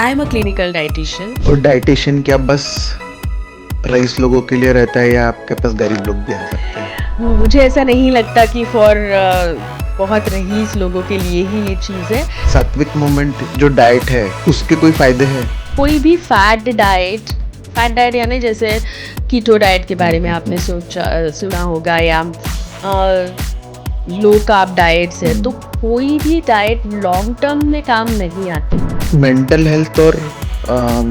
I am a clinical dietitian. और dietitian क्या बस रईस लोगों के लिए रहता है या आपके पास गरीब लोग भी आ सकते हैं? मुझे ऐसा नहीं लगता कि फॉर बहुत रईस लोगों के लिए ही ये चीज़ है। सात्विक मूवमेंट जो डाइट है उसके कोई फायदे हैं? कोई भी फैट डाइट यानी जैसे कीटो डाइट के बारे में आपने सुना होगा, या लो कार्ब डाइट्स है, तो कोई भी डाइट लॉन्ग टर्म में काम नहीं आती। मेंटल हेल्थ और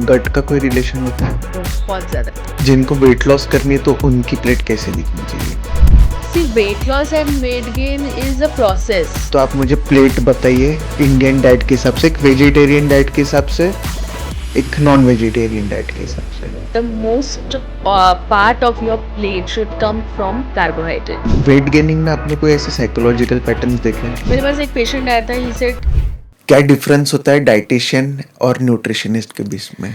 गट का कोई रिलेशन होता है? बहुत ज़्यादा। जिनको वेट लॉस करनी है तो उनकी प्लेट कैसे दिखनी चाहिए? See weight loss and weight gain is a process. तो आप मुझे प्लेट बताइए इंडियन डाइट के हिसाब से, एक वेजिटेरियन डाइट के हिसाब से, एक नॉन वेजिटेरियन डाइट के हिसाब से। The most part of your plate should come from carbohydrate. Weight gaining में आपने कोई ऐसे साइकोलॉजिकल पैटर्न्स देखे हैं? मेरे पास एक पेशेंट आया था, he said क्या डिफरेंस होता है डाइटिशियन और न्यूट्रिशनिस्ट के बीच में?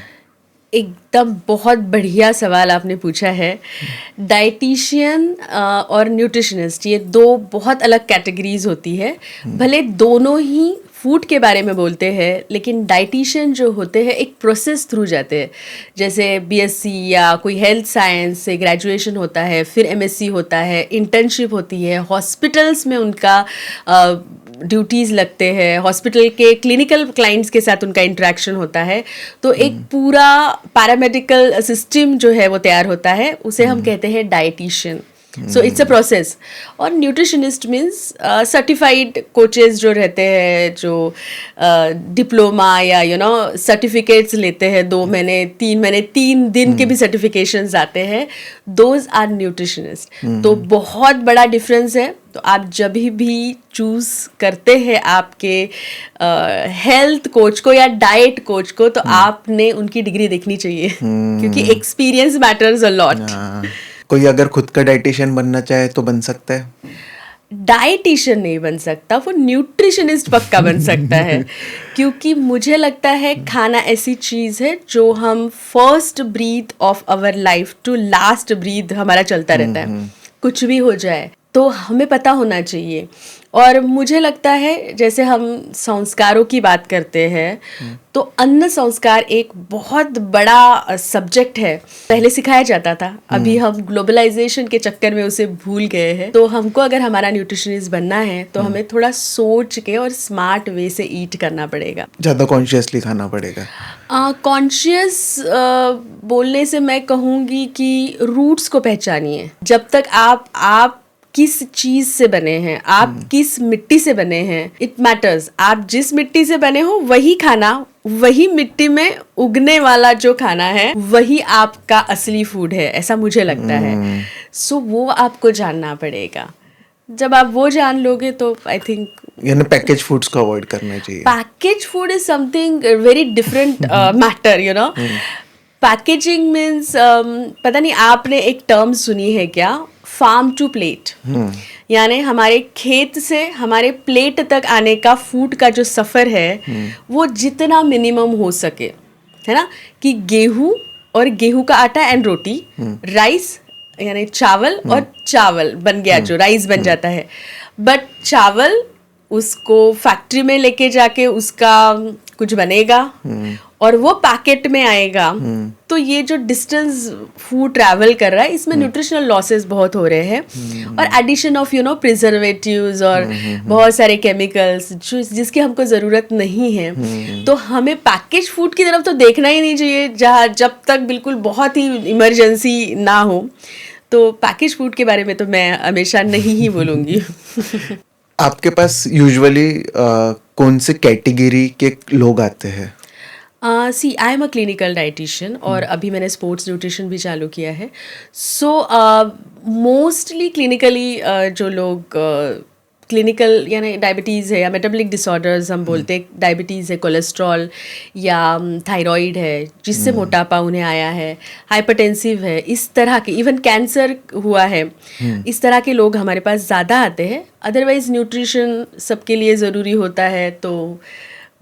एकदम बहुत बढ़िया सवाल आपने पूछा है। डाइटिशियन और न्यूट्रिशनिस्ट ये दो बहुत अलग कैटेगरीज होती है। भले दोनों ही फूड के बारे में बोलते हैं, लेकिन डाइटिशियन जो होते हैं एक प्रोसेस थ्रू जाते हैं। जैसे बीएससी या कोई हेल्थ साइंस से ग्रेजुएशन होता है, फिर एमएससी होता है, इंटर्नशिप होती है, हॉस्पिटल्स में उनका ड्यूटीज़ लगते हैं, हॉस्पिटल के क्लिनिकल क्लाइंट्स के साथ उनका इंटरेक्शन होता है। तो एक पूरा पैरामेडिकल सिस्टम जो है वो तैयार होता है, उसे हम कहते हैं dietitian. So it's a process. और न्यूट्रिशनिस्ट मीन्स सर्टिफाइड कोचेस जो रहते हैं, जो डिप्लोमा या सर्टिफिकेट्स लेते हैं, 2 महीने 3 महीने 3 दिन के भी सर्टिफिकेशंस आते हैं, दोज आर न्यूट्रिशनिस्ट। तो बहुत बड़ा डिफरेंस है। तो आप जब भी चूज़ करते हैं आपके हेल्थ कोच को या डाइट कोच को, तो आपने उनकी डिग्री देखनी चाहिए, क्योंकि एक्सपीरियंस मैटर्स अ लॉट। कोई अगर खुद का डाइटिशियन बनना चाहे तो बन सकता है? डाइटिशियन नहीं बन सकता, वो न्यूट्रिशनिस्ट पक्का बन सकता है। क्योंकि मुझे लगता है खाना ऐसी चीज़ है जो हम first breath of our life to last breath हमारा चलता रहता है। कुछ भी हो जाए तो हमें पता होना चाहिए। और मुझे लगता है जैसे हम संस्कारों की बात करते हैं, तो अन्न संस्कार एक बहुत बड़ा सब्जेक्ट है। पहले सिखाया जाता था, अभी हम ग्लोबलाइजेशन के चक्कर में उसे भूल गए हैं। तो हमको अगर हमारा न्यूट्रिशनिस्ट बनना है तो हमें थोड़ा सोच के और स्मार्ट वे से ईट करना पड़ेगा, ज़्यादा कॉन्शियसली खाना पड़ेगा। कॉन्शियस बोलने से मैं कहूँगी कि रूट्स को पहचानिए। जब तक आप किस चीज से बने हैं, आप किस मिट्टी से बने हैं, इट मैटर्स। आप जिस मिट्टी से बने हो वही खाना, वही मिट्टी में उगने वाला जो खाना है, वही आपका असली फूड है, ऐसा मुझे लगता है। सो वो आपको जानना पड़ेगा। जब आप वो जान लोगे तो आई थिंक, यानी पैकेज फूड्स को अवॉइड करना चाहिए। Package food is something very different matter, packaging means, पता नहीं आपने एक टर्म सुनी है क्या, फार्म टू प्लेट। यानी हमारे खेत से हमारे प्लेट तक आने का फूड का जो सफ़र है, वो जितना मिनिमम हो सके, है ना, कि गेहूं और गेहूं का आटा एंड रोटी, राइस यानी चावल और चावल बन गया, जो राइस बन जाता है। बट चावल उसको फैक्ट्री में लेके जाके उसका कुछ बनेगा और वो पैकेट में आएगा। तो ये जो डिस्टेंस फूड ट्रैवल कर रहा है, इसमें न्यूट्रिशनल लॉसेस बहुत हो रहे हैं। और एडिशन ऑफ प्रिजर्वेटिव्स और बहुत सारे केमिकल्स जिसकी हमको ज़रूरत नहीं है। तो हमें पैकेज फूड की तरफ तो देखना ही नहीं चाहिए, जब तक बिल्कुल बहुत ही इमरजेंसी ना हो। तो पैकेज फूड के बारे में तो मैं हमेशा नहीं ही बोलूँगी। आपके पास यूजुअली कौन से कैटेगरी के लोग आते हैं? See I am a clinical dietitian और अभी मैंने स्पोर्ट्स न्यूट्रिशन भी चालू किया है। सो मोस्टली क्लिनिकली जो लोग क्लिनिकल यानी डायबिटीज़ है या मेटाबॉलिक डिसऑर्डर्स हम बोलते हैं, डायबिटीज़ है, कोलेस्ट्रॉल या थायराइड है जिससे मोटापा उन्हें आया है, हाइपरटेंसिव है, इस तरह के, इवन कैंसर हुआ है, इस तरह के लोग हमारे पास ज़्यादा आते हैं। अदरवाइज न्यूट्रिशन सबके लिए ज़रूरी होता है, तो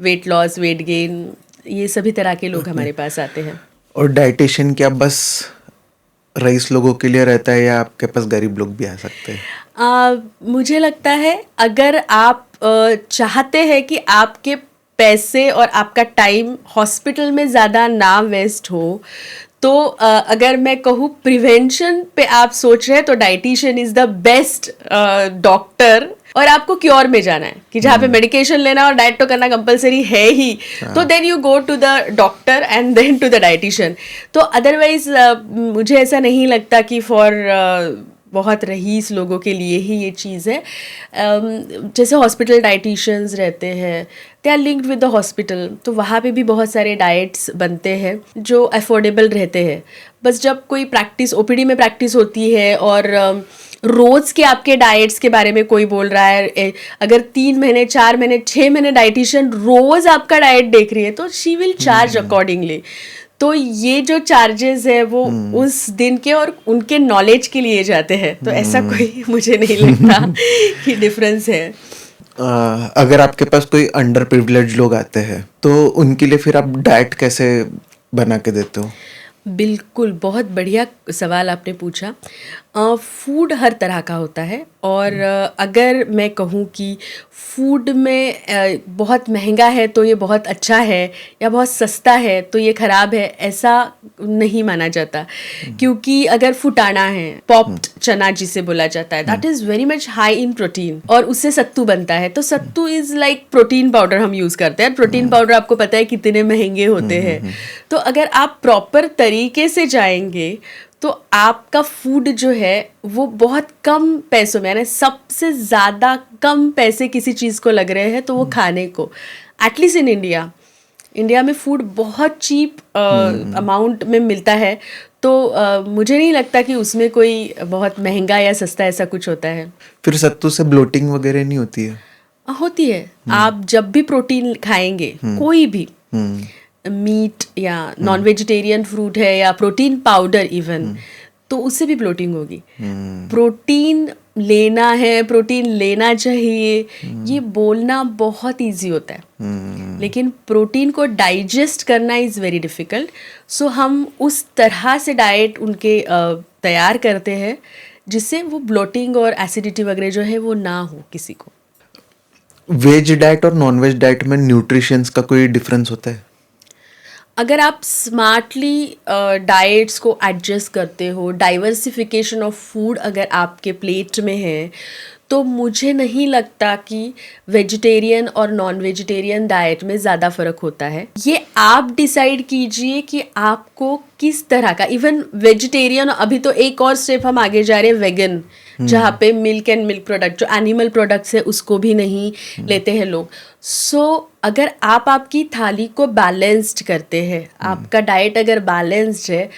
वेट लॉस, वेट गेन, ये सभी तरह के लोग हमारे पास आते हैं। और डाइटिशियन क्या बस रईस लोगों के लिए रहता है या आपके पास गरीब लोग भी आ सकते हैं? मुझे लगता है अगर आप चाहते हैं कि आपके पैसे और आपका टाइम हॉस्पिटल में ज़्यादा ना वेस्ट हो, तो अगर मैं कहूँ प्रिवेंशन पे आप सोच रहे हैं तो dietitian is the best doctor. और आपको क्योर में जाना है कि जहाँ पे मेडिकेशन लेना और डाइट तो करना कंपलसरी है ही, तो then you go to the doctor and then to the dietitian. तो अदरवाइज मुझे ऐसा नहीं लगता कि फॉर बहुत रईस लोगों के लिए ही ये चीज़ है। जैसे हॉस्पिटल डाइटिशियंस रहते हैं, they are linked with the hospital, तो वहाँ पे भी बहुत सारे डाइट्स बनते हैं जो अफोर्डेबल रहते हैं। बस जब कोई प्रैक्टिस ओपीडी में प्रैक्टिस होती है और रोज़ के आपके डाइट्स के बारे में कोई बोल रहा है, अगर 3 महीने 4 महीने 6 महीने डाइटिशियन रोज़ आपका डाइट देख रही है तो शी विल चार्ज अकॉर्डिंगली। तो ये जो चार्जेस है वो उस दिन के और उनके नॉलेज के लिए जाते हैं, तो ऐसा कोई मुझे नहीं लगता कि डिफरेंस है। अगर आपके पास कोई अंडर प्रिविलेज लोग आते हैं तो उनके लिए फिर आप डाइट कैसे बना के देते हो? बिल्कुल, बहुत बढ़िया सवाल आपने पूछा। फूड हर तरह का होता है और अगर मैं कहूँ कि फूड में बहुत महंगा है तो ये बहुत अच्छा है या बहुत सस्ता है तो ये ख़राब है, ऐसा नहीं माना जाता। क्योंकि अगर फुटाना है, पॉप्ड चना जिसे बोला जाता है, that is very much high in protein और उससे सत्तू बनता है। तो सत्तू इज़ लाइक प्रोटीन पाउडर हम यूज़ करते हैं। प्रोटीन पाउडर आपको पता है कितने महंगे होते हैं। तो अगर आप प्रॉपर तरीके से जाएंगे तो आपका फूड जो है वो बहुत कम पैसों में, यानी सबसे ज़्यादा कम पैसे किसी चीज़ को लग रहे हैं तो वो खाने को, एटलीस्ट इन इंडिया में फूड बहुत चीप अमाउंट में मिलता है। तो मुझे नहीं लगता कि उसमें कोई बहुत महंगा या सस्ता ऐसा कुछ होता है। फिर सत्तू से ब्लोटिंग वगैरह नहीं होती है? होती है। आप जब भी प्रोटीन खाएंगे, कोई भी मीट या नॉन वेजिटेरियन फ्रूट है या प्रोटीन पाउडर इवन, तो उससे भी ब्लोटिंग होगी। प्रोटीन लेना है, प्रोटीन लेना चाहिए, ये बोलना बहुत इजी होता है, लेकिन प्रोटीन को डाइजेस्ट करना इज़ वेरी डिफ़िकल्ट। सो हम उस तरह से डाइट उनके तैयार करते हैं जिससे वो ब्लोटिंग और एसिडिटी वगैरह जो है वो ना हो किसी को। वेज डाइट और नॉन वेज डाइट में न्यूट्रिशंस का कोई डिफरेंस होता है? अगर आप स्मार्टली डाइट्स को एडजस्ट करते हो, डाइवर्सिफिकेशन ऑफ फूड अगर आपके प्लेट में है, तो मुझे नहीं लगता कि वेजिटेरियन और नॉन वेजिटेरियन डाइट में ज़्यादा फ़र्क होता है। ये आप डिसाइड कीजिए कि आपको किस तरह का। इवन वेजिटेरियन, अभी तो एक और स्टेप हम आगे जा रहे हैं वेगन, जहाँ पे मिल्क एंड मिल्क प्रोडक्ट जो एनिमल प्रोडक्ट्स है उसको भी नहीं लेते हैं लोग। सो अगर आप आपकी थाली को बैलेंस्ड करते हैं, आपका डाइट अगर बैलेंस्ड है,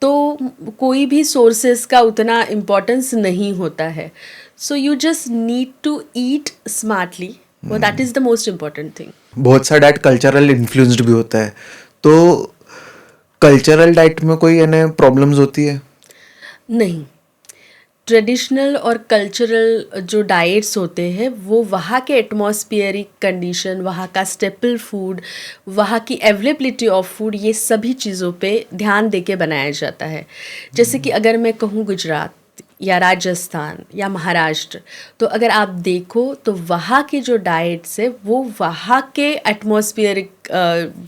तो कोई भी सोर्सेस का उतना इम्पोर्टेंस नहीं होता है। So you just need to eat smartly, that is the most important thing. बहुत सा डाइट कल्चरल इन्फ्लुएंस्ड भी होता है, तो कल्चरल डाइट में कोई यानी प्रॉब्लम्स होती है? नहीं, ट्रेडिशनल और कल्चरल जो डाइट्स होते हैं वो वहाँ के एटमॉस्फेरिक कंडीशन, वहाँ का स्टेपल फूड, वहाँ की अवेलेबिलिटी ऑफ फूड, ये सभी चीज़ों पे ध्यान देके बनाया जाता है। जैसे कि अगर मैं कहूँ गुजरात या राजस्थान या महाराष्ट्र, तो अगर आप देखो तो वहाँ के जो डाइट्स है वो वहाँ के एटमॉस्फेरिक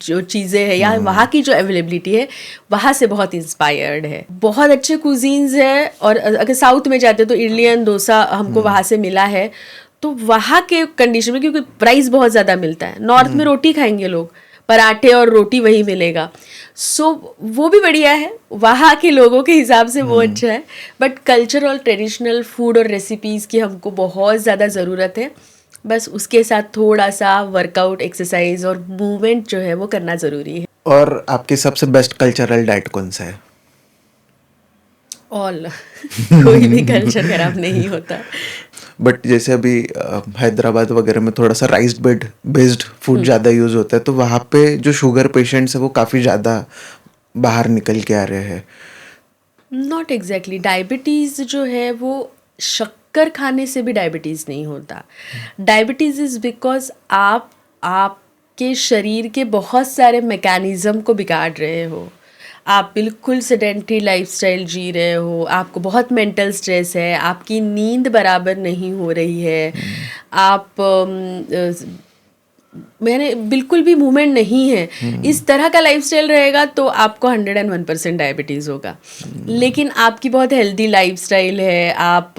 जो चीज़ें हैं या वहाँ की जो अवेलेबिलिटी है वहाँ से बहुत इंस्पायर्ड है। बहुत अच्छे कुजीन्स है। और अगर साउथ में जाते तो इडली एंड डोसा हमको वहाँ से मिला है, तो वहाँ के कंडीशन में, क्योंकि प्राइस बहुत ज़्यादा मिलता है। नॉर्थ में रोटी खाएंगे लोग, पराठे और रोटी वही मिलेगा। सो वो भी बढ़िया है, वहाँ के लोगों के हिसाब से वो अच्छा है। बट कल्चर और ट्रेडिशनल फूड और रेसिपीज़ की हमको बहुत ज़्यादा ज़रूरत है। बस उसके साथ थोड़ा सा वर्कआउट, एक्सरसाइज और मूवमेंट जो है वो करना ज़रूरी है। और आपकी सबसे बेस्ट कल्चरल डाइट कौन सा है? ऑल कोई भी कल्चर खराब नहीं होता। बट जैसे अभी हैदराबाद वगैरह में थोड़ा सा राइस बेस्ड फूड ज़्यादा यूज़ होता है, तो वहाँ पे जो शुगर पेशेंट्स है वो काफ़ी ज़्यादा बाहर निकल के आ रहे हैं। नॉट एग्जैक्टली, डायबिटीज़ जो है वो शक्कर खाने से भी डायबिटीज़ नहीं होता। डायबिटीज़ इज़ बिकॉज आपके शरीर के बहुत सारे मैकेनिज़्म को बिगाड़ रहे हो। आप बिल्कुल सेडेंटरी लाइफस्टाइल जी रहे हो, आपको बहुत मेंटल स्ट्रेस है, आपकी नींद बराबर नहीं हो रही है, आप मैंने बिल्कुल भी मूवमेंट नहीं है, इस तरह का लाइफस्टाइल रहेगा तो आपको 101% डायबिटीज़ होगा। लेकिन आपकी बहुत हेल्दी लाइफस्टाइल है, आप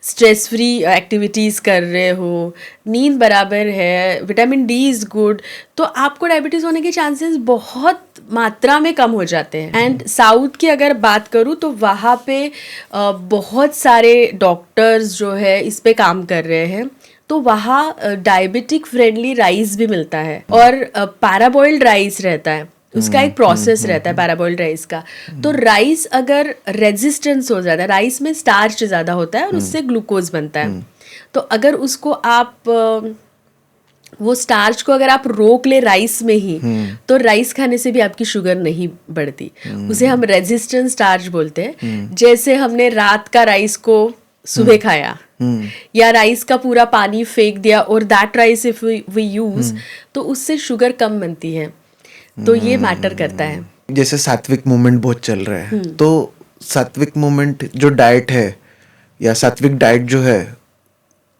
स्ट्रेस फ्री एक्टिविटीज़ कर रहे हो, नींद बराबर है, विटामिन डी इज़ गुड, तो आपको डायबिटीज़ होने के चांसेस बहुत मात्रा में कम हो जाते हैं। एंड साउथ की अगर बात करूँ तो वहाँ पे बहुत सारे डॉक्टर्स जो है इस पे काम कर रहे हैं, तो वहाँ डायबिटिक फ्रेंडली राइस भी मिलता है और पैराबॉइल्ड राइस रहता है, उसका एक प्रोसेस रहता है पैराबॉइल्ड राइस का। तो राइस अगर रेजिस्टेंस हो जाता है, राइस में स्टार्च ज़्यादा होता है और उससे ग्लूकोज बनता है, तो अगर उसको आप वो स्टार्च को अगर आप रोक ले राइस में ही, तो राइस खाने से भी आपकी शुगर नहीं बढ़ती, उसे हम रेजिस्टेंट स्टार्च बोलते हैं। जैसे हमने रात का राइस को सुबह खाया या राइस का पूरा पानी फेंक दिया और that rice if we use, तो उससे शुगर कम बनती है, तो ये मैटर करता है। जैसे सात्विक मूवमेंट बहुत चल रहा है, तो सात्विक मूवमेंट जो डाइट है या सात्विक डाइट जो है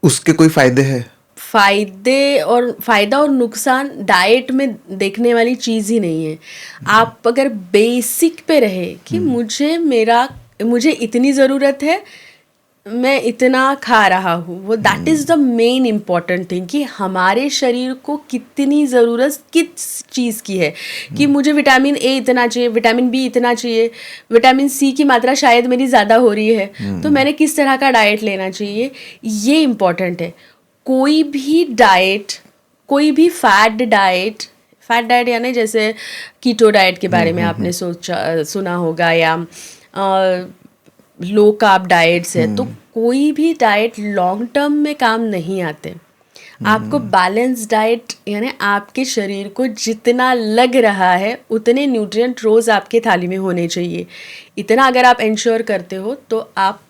उसके कोई फायदे हैं? फायदा और नुकसान डाइट में देखने वाली चीज़ ही नहीं है। आप अगर बेसिक पे रहे कि मुझे इतनी ज़रूरत है, मैं इतना खा रहा हूँ, वो that is the main important thing, कि हमारे शरीर को कितनी ज़रूरत किस चीज़ की है, कि मुझे विटामिन ए इतना चाहिए, विटामिन बी इतना चाहिए, विटामिन सी की मात्रा शायद मेरी ज़्यादा हो रही है, तो मैंने किस तरह का डाइट लेना चाहिए, ये इम्पॉर्टेंट है। कोई भी डाइट, कोई भी फैट डाइट यानी जैसे कीटो डाइट के बारे में आपने सुना होगा, या लो कार्ब डाइट्स है, तो कोई भी डाइट लॉन्ग टर्म में काम नहीं आते। आपको बैलेंस डाइट यानी आपके शरीर को जितना लग रहा है उतने न्यूट्रिएंट रोज़ आपके थाली में होने चाहिए। इतना अगर आप इंश्योर करते हो तो आप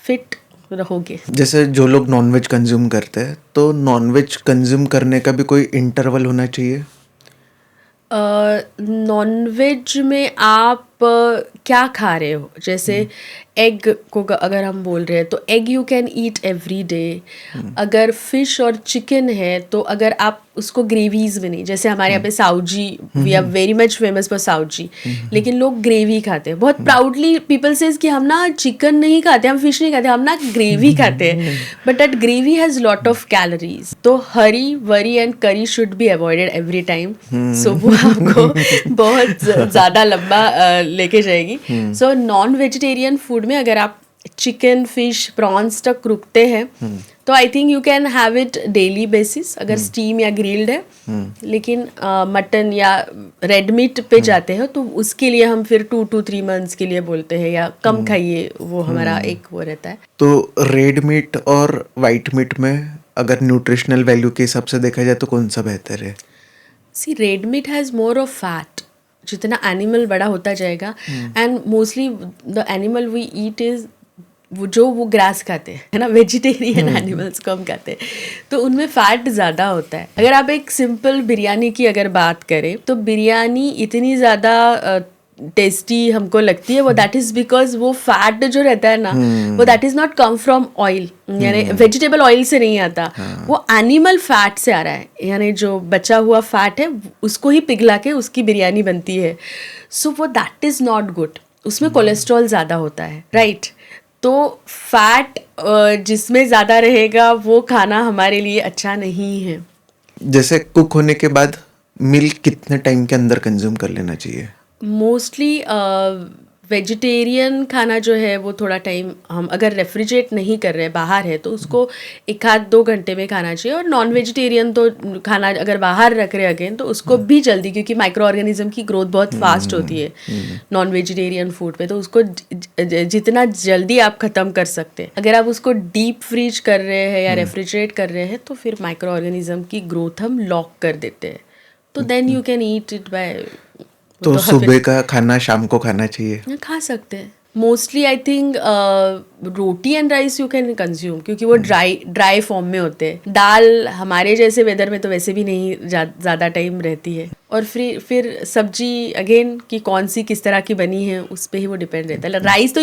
फिट रहोगे। जैसे जो लोग नॉनवेज कंज्यूम करते हैं, तो नॉनवेज कंज्यूम करने का भी कोई इंटरवल होना चाहिए? नॉनवेज में आप क्या खा रहे हो, जैसे एग को अगर हम बोल रहे हैं तो egg you can eat every day. अगर फिश और चिकन है तो अगर आप उसको ग्रेवीज में नहीं, जैसे हमारे यहाँ पे Saoji, we are very much famous for Saoji, लेकिन लोग ग्रेवी खाते हैं बहुत प्राउडली। पीपल सेज कि हम ना चिकन नहीं खाते, हम फिश नहीं खाते, हम ना ग्रेवी खाते हैं, but that gravy has lot of calories. तो hurry worry and curry should be avoided every time, so वो आपको बहुत ज़्यादा लंबा लेके जाएगी। सो नॉन वेजिटेरियन फूड में अगर आप चिकन, फिश, प्रॉन्स तक रुकते हैं तो I think you can have it daily basis, अगर स्टीम या ग्रिल्ड है। लेकिन मटन या रेड मीट पे जाते हैं तो उसके लिए हम फिर 2 to 3 months के लिए बोलते हैं, या कम खाइए, वो हमारा एक वो रहता है। तो रेड मीट और वाइट मीट में अगर न्यूट्रिशनल वैल्यू के हिसाब से देखा जाए तो कौन सा बेहतर है? See, red meat has more of fat. जितना एनिमल बड़ा होता जाएगा, and mostly the animal we eat is वो ग्रास खाते हैं, है ना, वेजिटेरियन एनिमल्स को हम खाते हैं, तो उनमें फैट ज़्यादा होता है। अगर आप एक सिंपल बिरयानी की अगर बात करें तो बिरयानी इतनी ज़्यादा टेस्टी हमको लगती है, वो दैट इज़ बिकॉज वो फैट जो रहता है ना, वो that is not come from oil, यानी वेजिटेबल ऑयल से नहीं आता, वो एनिमल फैट से आ रहा है, यानी जो बचा हुआ फैट है उसको ही पिघला के उसकी बिरयानी बनती है। सो वो दैट इज़ नॉट गुड, उसमें कोलेस्ट्रॉल ज़्यादा होता है, राइट। तो फैट जिसमें ज़्यादा रहेगा वो खाना हमारे लिए अच्छा नहीं है। जैसे कुक होने के बाद मिल्क कितने टाइम के अंदर कंज्यूम कर लेना चाहिए? मोस्टली वेजिटेरियन खाना जो है वो थोड़ा टाइम, हम अगर रेफ्रिजरेट नहीं कर रहे, बाहर है, तो उसको 1-2 घंटे में खाना चाहिए। और नॉन वेजिटेरियन तो खाना अगर बाहर रख रहे अगेन तो उसको भी जल्दी, क्योंकि माइक्रो ऑर्गेनिज्म की ग्रोथ बहुत फास्ट होती है नॉन वेजिटेरियन फूड पे, तो उसको जितना जल्दी आप ख़त्म कर सकते हैं। अगर आप उसको डीप फ्रीज कर रहे हैं या रेफ्रिजरेट कर रहे हैं तो फिर माइक्रो ऑर्गेनिज्म की ग्रोथ हम लॉक कर देते हैं, तो then you can eat it by. तो सुबह का खाना शाम को खाना चाहिए? खा सकते हैं। Mostly I think roti and rice you can consume, क्योंकि वो ड्राई फॉर्म में होते हैं। दाल हमारे जैसे वेदर में तो वैसे भी नहीं ज़्यादा टाइम रहती है। और फिर सब्जी अगेन कि कौन सी किस तरह की बनी है उस पर ही वो डिपेंड रहता है। राइस तो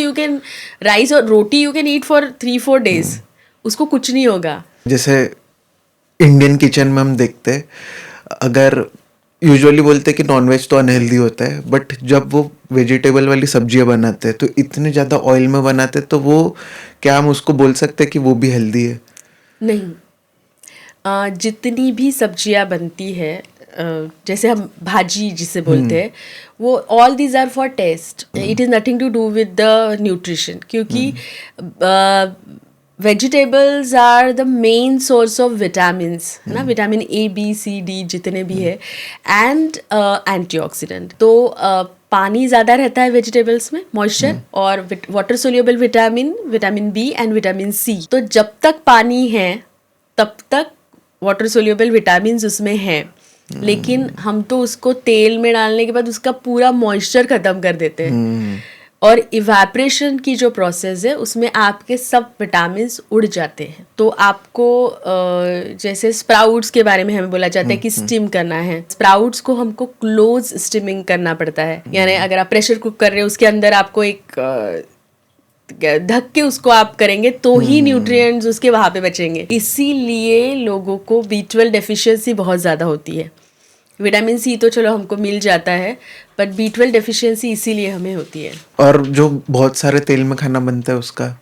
राइस और रोटी you can eat for 3-4 days, उसको कुछ नहीं होगा। जैसे इंडियन किचन में हम देखते हैं अगर यूजुअली बोलते हैं कि नॉनवेज तो अनहेल्दी होता है, बट जब वो वेजिटेबल वाली सब्जियां बनाते हैं तो इतने ज़्यादा ऑयल में बनाते हैं, तो वो क्या हम उसको बोल सकते हैं कि वो भी हेल्दी है? नहीं, जितनी भी सब्जियां बनती है, जैसे हम भाजी जिसे बोलते हैं, वो all these are for taste, it is nothing to do with the nutrition, क्योंकि vegetables are the main source of vitamins, है ना, vitamin A B C D जितने भी है, एंड एंटीऑक्सीडेंट। तो पानी ज़्यादा रहता है वेजिटेबल्स में, मॉइस्चर, और water soluble vitamin B and vitamin C. तो जब तक पानी है तब तक वाटर सोल्यूबल विटामिन्स उसमें हैं, लेकिन हम तो उसको तेल में डालने के बाद उसका पूरा मॉइस्चर ख़त्म कर देते हैं, और इवेपरेशन की जो प्रोसेस है उसमें आपके सब विटामिन्स उड़ जाते हैं। तो आपको जैसे स्प्राउट्स के बारे में हमें बोला जाता है कि स्टीम करना है, स्प्राउट्स को हमको क्लोज स्टीमिंग करना पड़ता है, यानी अगर आप प्रेशर कुक कर रहे हो उसके अंदर आपको एक ढक के उसको आप करेंगे तो ही न्यूट्रिएंट्स उसके वहाँ पे बचेंगे। इसीलिए लोगों को B12 डेफिशिएंसी बहुत ज़्यादा होती है। विटामिन सी तो चलो हमको मिल जाता है, बट B12 डेफिशिएंसी इसीलिए हमें होती है। और जो बहुत सारे तेल में खाना बनता है उसका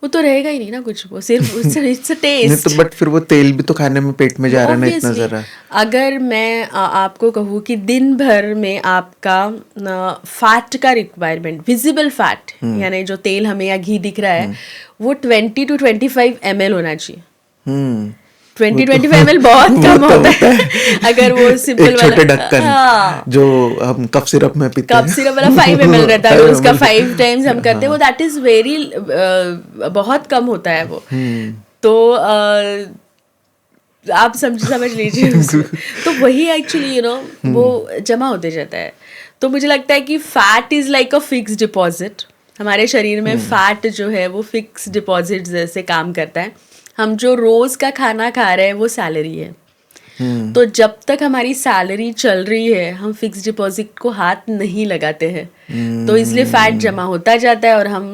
वो तो रहेगा ही नहीं ना कुछ, वो सिर्फ इट्स नहीं टेस्ट। तो, बट फिर वो तेल भी तो खाने में पेट में जा रहा है ना, इतना जरा। अगर मैं आपको कहूँ कि दिन भर में आपका फैट का रिक्वायरमेंट, विजिबल फैट, यानी जो तेल हमें या घी दिख रहा है, वो 20 to 25 ml होना चाहिए। 20-25 ml बहुत कम होता है। अगर वो सिंपल एक छोटे ढक्कन जो हम कप सिरप में पीते हैं, कप सिरप वाला 5 ml रहता है, उसका 5 टाइम्स हम करते हैं, वो दैट इज वेरी बहुत कम होता है वो। तो आप समझ लीजिए उसको। तो वही एक्चुअली वो जमा होते जाता है। तो मुझे लगता है कि fat is like a fix deposit. हमारे शरीर में फैट जो है वो फिक्स डिपॉजिट जैसे काम करता है। हम जो रोज का खाना खा रहे हैं वो सैलरी है। तो जब तक हमारी सैलरी चल रही है हम फिक्स डिपॉजिट को हाथ नहीं लगाते हैं, तो इसलिए फैट जमा होता जाता है और हम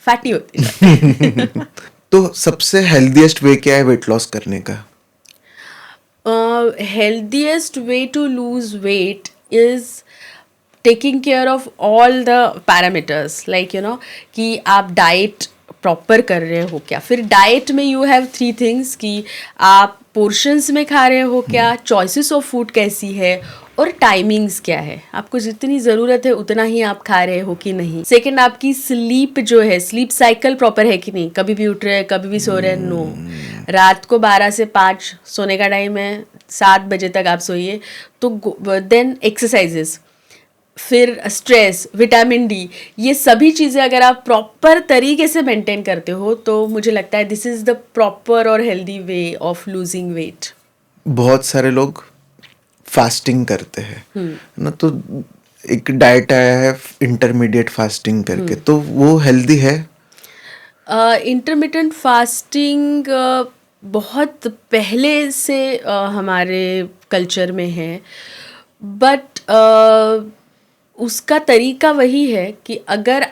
फैटी होते जाते हैं। तो सबसे हेल्दीएस्ट वे क्या है वेट लॉस करने का? Healthiest way to lose weight is taking care of all the parameters, like कि आप डाइट प्रॉपर कर रहे हो क्या। फिर डाइट में यू हैव 3 थिंग्स कि आप पोर्शंस में खा रहे हो क्या, चॉइसेस ऑफ फूड कैसी है, और टाइमिंग्स क्या है। आपको जितनी ज़रूरत है उतना ही आप खा रहे हो कि नहीं। सेकंड, आपकी स्लीप जो है, स्लीप साइकिल प्रॉपर है कि नहीं, कभी भी उठ रहे हैं कभी भी सो रहे हैं, नो। रात को 12 से 5 सोने का टाइम है, 7 बजे तक आप सोइए। तो देन एक्सरसाइजेस, फिर स्ट्रेस, विटामिन डी, ये सभी चीज़ें अगर आप प्रॉपर तरीके से मेंटेन करते हो तो मुझे लगता है दिस इज़ द प्रॉपर और healthy way of losing weight. बहुत सारे लोग फास्टिंग करते हैं ना, तो एक डाइट आया है इंटरमीडिएट फास्टिंग करके, तो वो हेल्दी है? इंटरमिटेंट फास्टिंग बहुत पहले से हमारे कल्चर में है, बट उसका तरीका वही है कि अगर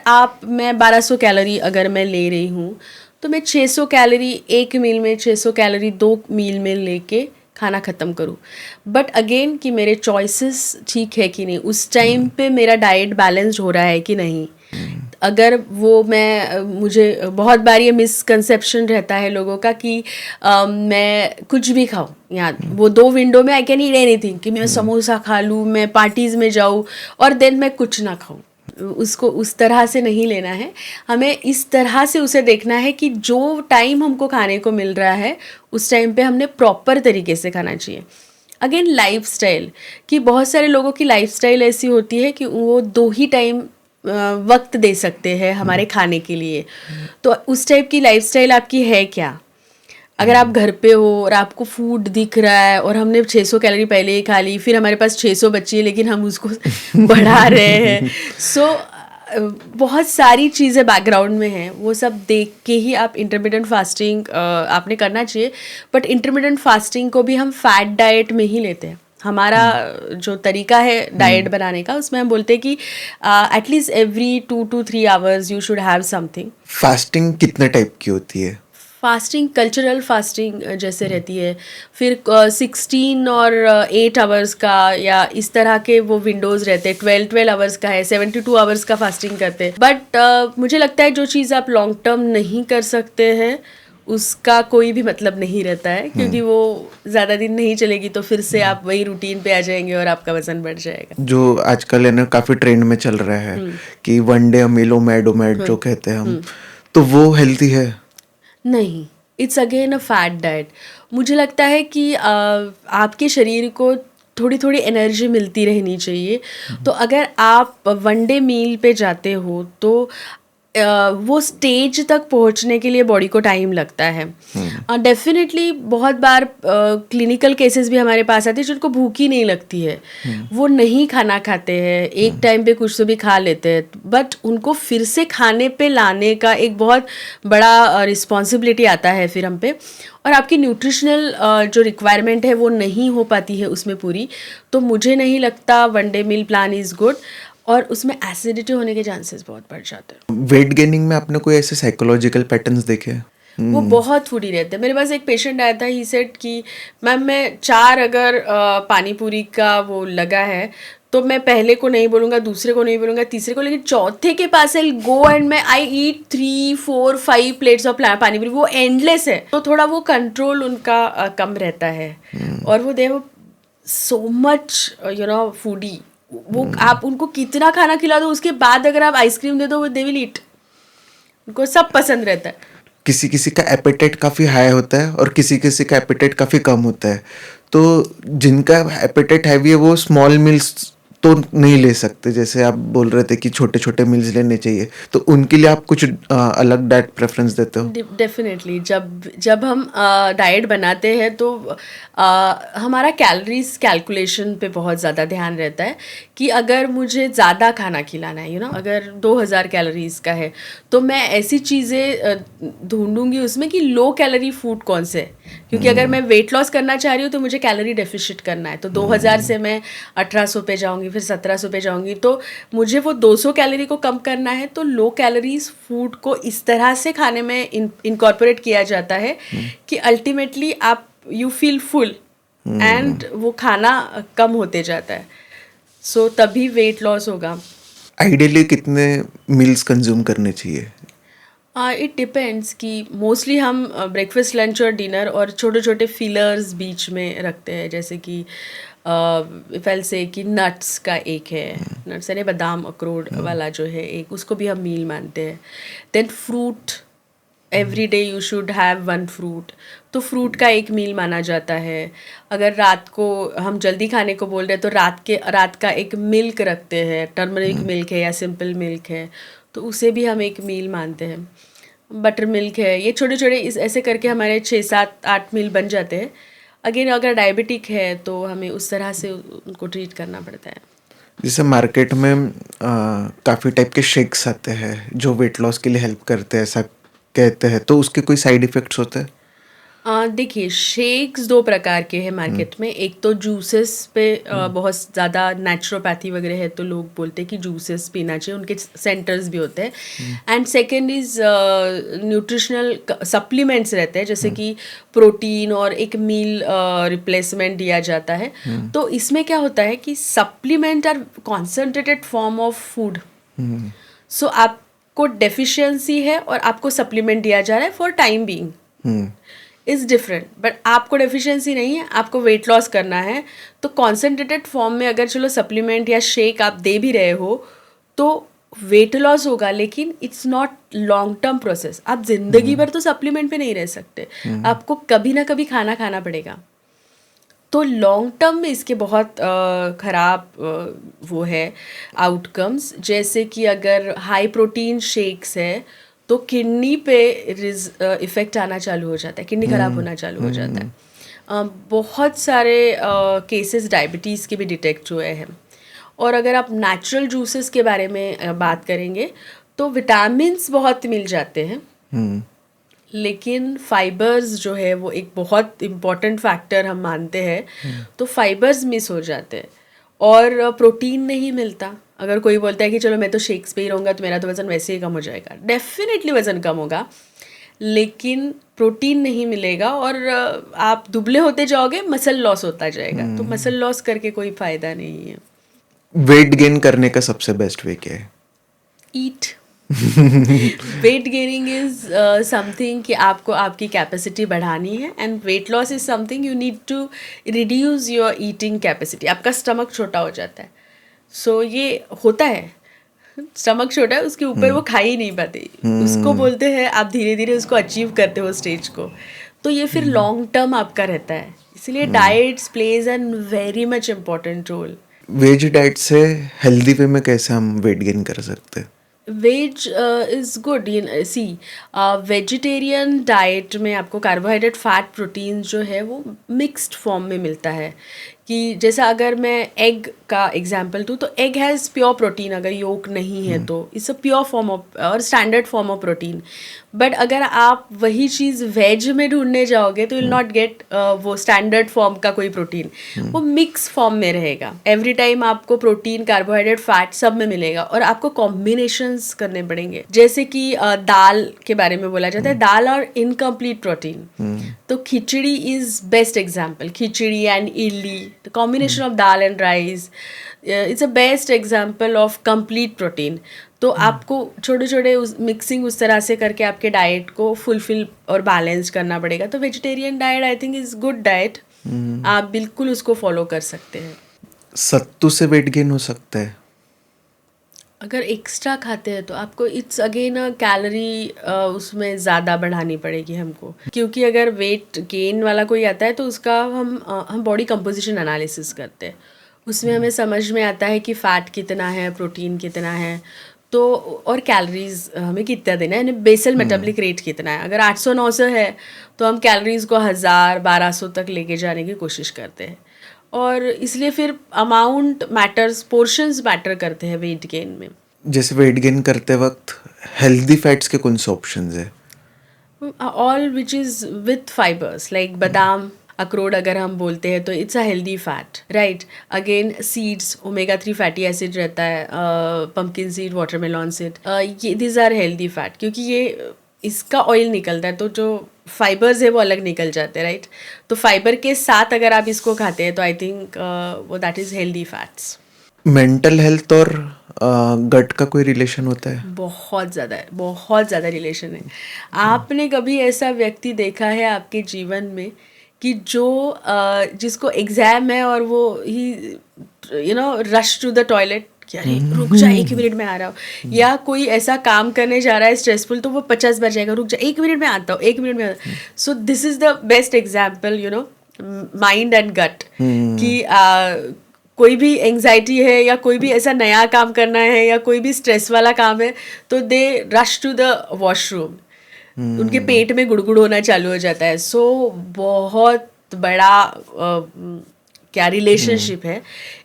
मैं 1200 कैलोरी अगर मैं ले रही हूँ तो मैं 600 कैलोरी एक मील में, 600 कैलोरी 2 मील में लेके खाना ख़त्म करूँ। बट अगेन कि मेरे चॉइसेस ठीक है कि नहीं, उस टाइम पे मेरा डाइट बैलेंस्ड हो रहा है कि नहीं। अगर वो मुझे बहुत बार ये मिसकंसेप्शन रहता है लोगों का कि मैं कुछ भी खाऊं, यहाँ वो 2 विंडो में आई कैन ईट एनीथिंग, कि मैं समोसा खा लूँ, मैं पार्टीज़ में जाऊँ और देन मैं कुछ ना खाऊं। उसको उस तरह से नहीं लेना है, हमें इस तरह से उसे देखना है कि जो टाइम हमको खाने को मिल रहा है उस टाइम पे हमने प्रॉपर तरीके से खाना चाहिए। अगेन लाइफस्टाइल, कि बहुत सारे लोगों की लाइफस्टाइल ऐसी होती है कि वो 2 ही टाइम वक्त दे सकते हैं हमारे खाने के लिए। तो उस टाइप की लाइफस्टाइल आपकी है क्या? अगर आप घर पे हो और आपको फूड दिख रहा है और हमने 600 कैलोरी पहले ही खा ली, फिर हमारे पास 600 बची है लेकिन हम उसको बढ़ा रहे हैं, सो बहुत सारी चीज़ें बैकग्राउंड में हैं, वो सब देख के ही आप इंटरमिटेंट फास्टिंग आपने करना चाहिए। बट इंटरमिटेंट फास्टिंग को भी हम फैट डाइट में ही लेते हैं। हमारा जो तरीका है डाइट बनाने का, उसमें हम बोलते हैं कि at least every 2 to 3 hours you should have something. Fasting कितने टाइप की होती है? फास्टिंग कल्चरल फास्टिंग जैसे रहती है, फिर 16 और 8 आवर्स का या इस तरह के वो विंडोज़ रहते हैं, 12 आवर्स का है, 72 आवर्स का फास्टिंग करते हैं. बट मुझे लगता है जो चीज़ आप लॉन्ग टर्म नहीं कर सकते हैं उसका कोई भी मतलब नहीं रहता है, क्योंकि वो ज़्यादा दिन नहीं चलेगी तो फिर से आप वही रूटीन पे आ जाएंगे और आपका वजन बढ़ जाएगा. जो आजकल है ना काफी ट्रेंड में चल रहा है कि वन डे मील ओमेड जो कहते हैं हम, तो वो हेल्थी है? नहीं, it's again a fat diet. मुझे लगता है कि आपके शरीर को थोड़ी थोड़ी एनर्जी मिलती रहनी चाहिए. तो अगर आप वन डे मील पे जाते हो तो वो स्टेज तक पहुंचने के लिए बॉडी को टाइम लगता है. डेफिनेटली बहुत बार क्लिनिकल केसेस भी हमारे पास आते हैं जिनको भूख ही नहीं लगती है, वो नहीं खाना खाते हैं, एक टाइम पे कुछ तो भी खा लेते हैं, बट उनको फिर से खाने पे लाने का एक बहुत बड़ा रिस्पॉन्सिबिलिटी आता है फिर हम पे, और आपकी न्यूट्रिशनल जो रिक्वायरमेंट है वो नहीं हो पाती है उसमें पूरी. तो मुझे नहीं लगता one day meal plan is good, और उसमें एसिडिटी होने के चांसेस बहुत बढ़ जाते हैं. वेट गेनिंग में आपने कोई ऐसे साइकोलॉजिकल पैटर्न्स देखे? वो बहुत फूडी रहते हैं. मेरे पास एक पेशेंट आया था, ही सेड कि मैम मैं 4 अगर पानी पूरी का वो लगा है तो मैं पहले को नहीं बोलूँगा, दूसरे को नहीं बोलूँगा, तीसरे को, लेकिन चौथे के पास आई गो एंड मैं आई ईट 3, 4, 5 प्लेट्स ऑफ पानी पूरी. वो एंडलेस है, तो थोड़ा वो कंट्रोल उनका कम रहता है. और वो दे सो मच फूडी, वो आप उनको कितना खाना खिला दो उसके बाद अगर आप आइसक्रीम दे दो वो दे विल ईट. उनको सब पसंद रहता है. किसी किसी का एपेटाइट काफ़ी हाई होता है और किसी किसी का एपेटाइट काफ़ी कम होता है, तो जिनका एपेटाइट हैवी है वो स्मॉल मील्स तो नहीं ले सकते, जैसे आप बोल रहे थे कि छोटे छोटे मील्स लेने चाहिए, तो उनके लिए आप कुछ अलग डाइट प्रेफरेंस देते हो? डेफिनेटली जब हम डाइट बनाते हैं तो हमारा कैलोरीज कैलकुलेशन पे बहुत ज़्यादा ध्यान रहता है कि अगर मुझे ज़्यादा खाना खिलाना है अगर 2000 कैलोरीज का है तो मैं ऐसी चीज़ें ढूंढूंगी उसमें कि लो कैलोरी फूड कौन से है, क्योंकि अगर मैं वेट लॉस करना चाह रही हूँ तो मुझे कैलोरी डेफिशिट करना है, तो 2000 से मैं 1800 पे जाऊँगी, फिर 1700 पे जाऊँगी, तो मुझे वो 200 कैलोरी को कम करना है. तो लो कैलोरीज फूड को इस तरह से खाने में इनकॉर्पोरेट किया जाता है कि अल्टीमेटली आप यू फील फुल एंड वो खाना कम होते जाता है. सो तभी वेट लॉस होगा. आइडियली कितने मील्स कंज्यूम करने चाहिए? इट डिपेंड्स कि मोस्टली हम ब्रेकफास्ट, लंच और डिनर और छोटे छोटे फिलर्स बीच में रखते हैं, जैसे कि इफ़ से कि नट्स का एक है, नट्स यानी बादाम अखरोट वाला जो है एक, उसको भी हम मील मानते हैं. Then fruit, every day you should have 1 fruit, तो फ्रूट का एक मील माना जाता है. अगर रात को हम जल्दी खाने को बोल रहे हैं तो रात का एक मिल्क रखते हैं, टर्मरिक मिल्क है या सिंपल मिल्क है, तो उसे भी हम एक मील मानते हैं. बटर मिल्क है, ये छोटे छोटे ऐसे करके हमारे 6, 7, 8 मील बन जाते हैं. अगेन अगर डायबिटिक है तो हमें उस तरह से उनको ट्रीट करना पड़ता है. जैसे मार्केट में काफ़ी टाइप के शेक्स आते हैं जो वेट लॉस के लिए हेल्प करते हैं ऐसा कहते हैं, तो उसके कोई साइड इफ़ेक्ट्स होते हैं? देखिए, शेक्स 2 प्रकार के हैं मार्केट में. एक तो जूसेस पे बहुत ज़्यादा नेचुरोपैथी वगैरह है तो लोग बोलते हैं कि जूसेस पीना चाहिए, उनके सेंटर्स भी होते हैं. And second is nutritional supplements रहते हैं, जैसे कि प्रोटीन और एक मील रिप्लेसमेंट दिया जाता है. तो इसमें क्या होता है कि supplement are concentrated form of food. So आपको डेफिशिएंसी है और आपको सप्लीमेंट दिया जा रहा है for time being is different. But आपको डेफिशिएंसी नहीं है, आपको वेट लॉस करना है, तो कॉन्सेंट्रेटेड फॉर्म में अगर चलो सप्लीमेंट या शेक आप दे भी रहे हो तो वेट लॉस होगा, लेकिन it's not long term process. आप जिंदगी भर तो सप्लीमेंट पे नहीं रह सकते, आपको कभी ना कभी खाना खाना पड़ेगा. तो लॉन्ग टर्म में इसके बहुत ख़राब वो है आउटकम्स, जैसे कि अगर हाई प्रोटीन शेक्स है तो किडनी पे इफ़ेक्ट आना चालू हो जाता है, किडनी ख़राब होना चालू हो जाता है. बहुत सारे केसेस डायबिटीज़ के भी डिटेक्ट हुए हैं. और अगर आप नेचुरल जूसेस के बारे में बात करेंगे तो विटामिन्स बहुत मिल जाते हैं, लेकिन फाइबर्स जो है वो एक बहुत इम्पॉर्टेंट फैक्टर हम मानते हैं, तो फाइबर्स मिस हो जाते हैं और प्रोटीन नहीं मिलता. अगर कोई बोलता है कि चलो मैं तो शेक्स पे ही रहूँगा तो मेरा तो वज़न वैसे ही कम हो जाएगा, डेफिनेटली वज़न कम होगा. लेकिन प्रोटीन नहीं मिलेगा और आप दुबले होते जाओगे, मसल लॉस होता जाएगा। तो मसल लॉस करके कोई फायदा नहीं है। वेट गेन करने का सबसे बेस्ट वे क्या है? Eat. Weight gaining is something कि आपको आपकी कैपेसिटी बढ़ानी है, and weight loss is something you need to reduce your eating capacity. आपका स्टमक छोटा हो जाता है, सो ये होता है, स्टमक छोटा है, उसके ऊपर वो खा ही नहीं पाते, उसको बोलते हैं आप धीरे धीरे उसको अचीव करते हो स्टेज को, तो ये फिर लॉन्ग टर्म आपका रहता है। इसलिए diets plays an very much important role. Veg diet से हेल्दी वे में कैसे हम वेट गेन कर सकते हैं? Veg is good. See vegetarian diet में आपको कार्बोहाइड्रेट, फैट, प्रोटीन जो है वो मिक्स्ड फॉर्म में मिलता है। कि जैसा अगर मैं एग का एग्जांपल दूँ तो एग हैज़ प्योर प्रोटीन, अगर योक नहीं है तो it's a pure form of और standard form of protein. But अगर आप वही चीज़ वेज में ढूंढने जाओगे तो विल नॉट गेट वो स्टैंडर्ड फॉर्म का कोई प्रोटीन, वो मिक्स फॉर्म में रहेगा। एवरी टाइम आपको प्रोटीन, कार्बोहाइड्रेट, फैट सब में मिलेगा और आपको कॉम्बिनेशंस करने पड़ेंगे। जैसे कि दाल के बारे में बोला जाता है, दाल और इनकम्प्लीट प्रोटीन, तो khichdi is best example. Khichdi and idli, the combination of dal and rice, it's a best example of complete protein। तो आपको छोटे छोटे मिक्सिंग उस तरह से करके आपके डाइट को फुलफिल और बैलेंस करना पड़ेगा। तो vegetarian diet I think is good diet, आप बिल्कुल उसको फॉलो कर सकते हैं। सत्तू से वेट गेन हो सकता है? अगर एक्स्ट्रा खाते हैं तो आपको इट्स अगेन कैलोरी उसमें ज़्यादा बढ़ानी पड़ेगी हमको, क्योंकि अगर वेट गेन वाला कोई आता है तो उसका हम बॉडी कंपोजिशन एनालिसिस करते हैं, उसमें हमें समझ में आता है कि फ़ैट कितना है, प्रोटीन कितना है, तो और कैलोरीज हमें कितना देना है, यानी बेसल मेटाबॉलिक रेट कितना है। अगर 800-900 है तो हम कैलोरीज़ को 1000-1200 तक लेके जाने की कोशिश करते हैं। और इसलिए फिर अमाउंट मैटर्स, पोर्शंस मैटर करते हैं वेट गेन में। जैसे वेट गेन करते वक्त हेल्दी फैट्स के कौन से ऑप्शंस है? All which is with fibres, like बादाम, अखरोट अगर हम बोलते हैं तो it's a healthy fat, right. Again seeds, omega 3 fatty acid रहता है, पम्पकिन सीड, वाटरमेलन सीड, ये दिस आर हेल्दी फैट, क्योंकि ये इसका ऑयल निकलता है तो जो फाइबर्स है वो अलग निकल जाते हैं, राइट। तो फाइबर के साथ अगर आप इसको खाते हैं तो आई थिंक वो that is healthy fats. Mental health और गट का कोई रिलेशन होता है? बहुत ज़्यादा है, बहुत ज़्यादा रिलेशन है। आपने कभी ऐसा व्यक्ति देखा है आपके जीवन में कि जो जिसको एग्ज़ाम है और वो ही रश टू द टॉयलेट, अरे रुक जा 1 मिनट में आ रहा हूँ, या कोई ऐसा काम करने जा रहा है स्ट्रेसफुल तो वो 50 बार जाएगा, रुक जा 1 मिनट में आता हूँ, 1 मिनट में आता हूँ। So this is the best example, mind and gut, कि कोई भी एंग्जाइटी है या कोई भी ऐसा नया काम करना है या कोई भी स्ट्रेस वाला काम है तो दे रश टू द वॉशरूम, उनके पेट में गुड़गुड़ होना चालू हो जाता है। सो बहुत बड़ा क्या रिलेशनशिप है।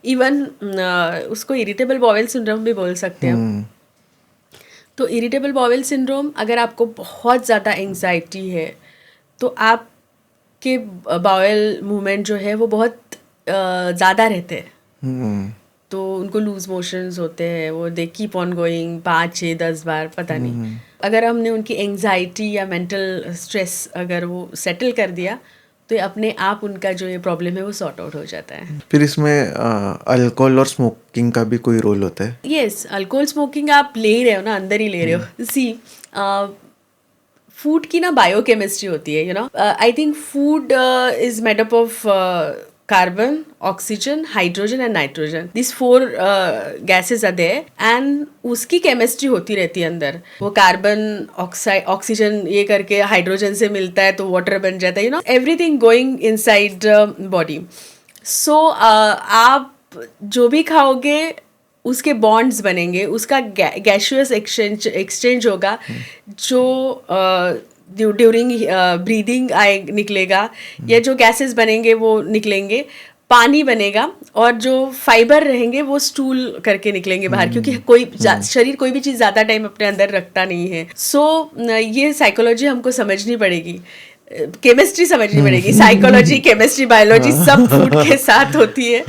इवन उसको इरिटेबल बॉवेल सिंड्रोम भी बोल सकते हैं। तो इरिटेबल बॉवेल सिंड्रोम, अगर आपको बहुत ज़्यादा एंग्जाइटी है तो आपके बॉवेल मूवमेंट जो है वो बहुत ज़्यादा रहते हैं, तो उनको लूज मोशंस होते हैं, वो दे कीप ऑन गोइंग 5-6-10 बार, पता नहीं। अगर हमने उनकी एंग्जाइटी या मेंटल स्ट्रेस अगर वो सेटल कर दिया तो अपने आप उनका जो ये प्रॉब्लम है वो सॉर्ट आउट हो जाता है। फिर इसमें अल्कोहल और स्मोकिंग का भी कोई रोल होता है? यस, अल्कोहल स्मोकिंग आप ले ही रहे हो ना, अंदर ही ले रहे हो। सी फूड की ना बायोकेमिस्ट्री होती है, I think food is made up of carbon, oxygen, hydrogen and nitrogen, this 4 gases are there, and उसकी केमिस्ट्री होती रहती है अंदर। वो कार्बन ऑक्सीजन ये करके हाइड्रोजन से मिलता है तो वाटर बन जाता है, एवरीथिंग गोइंग इनसाइड बॉडी। सो आप जो भी खाओगे उसके बॉन्ड्स बनेंगे, उसका गैसियस एक्सचेंज होगा, जो ड्यूरिंग ब्रीदिंग निकलेगा, या जो गैसेस बनेंगे वो निकलेंगे, पानी बनेगा, और जो फाइबर रहेंगे वो स्टूल करके निकलेंगे बाहर, क्योंकि शरीर कोई भी चीज़ ज़्यादा टाइम अपने अंदर रखता नहीं है। सो ये साइकोलॉजी हमको समझनी पड़ेगी, केमिस्ट्री समझनी पड़ेगी, साइकोलॉजी, केमिस्ट्री, बायोलॉजी सब फूड के साथ होती है।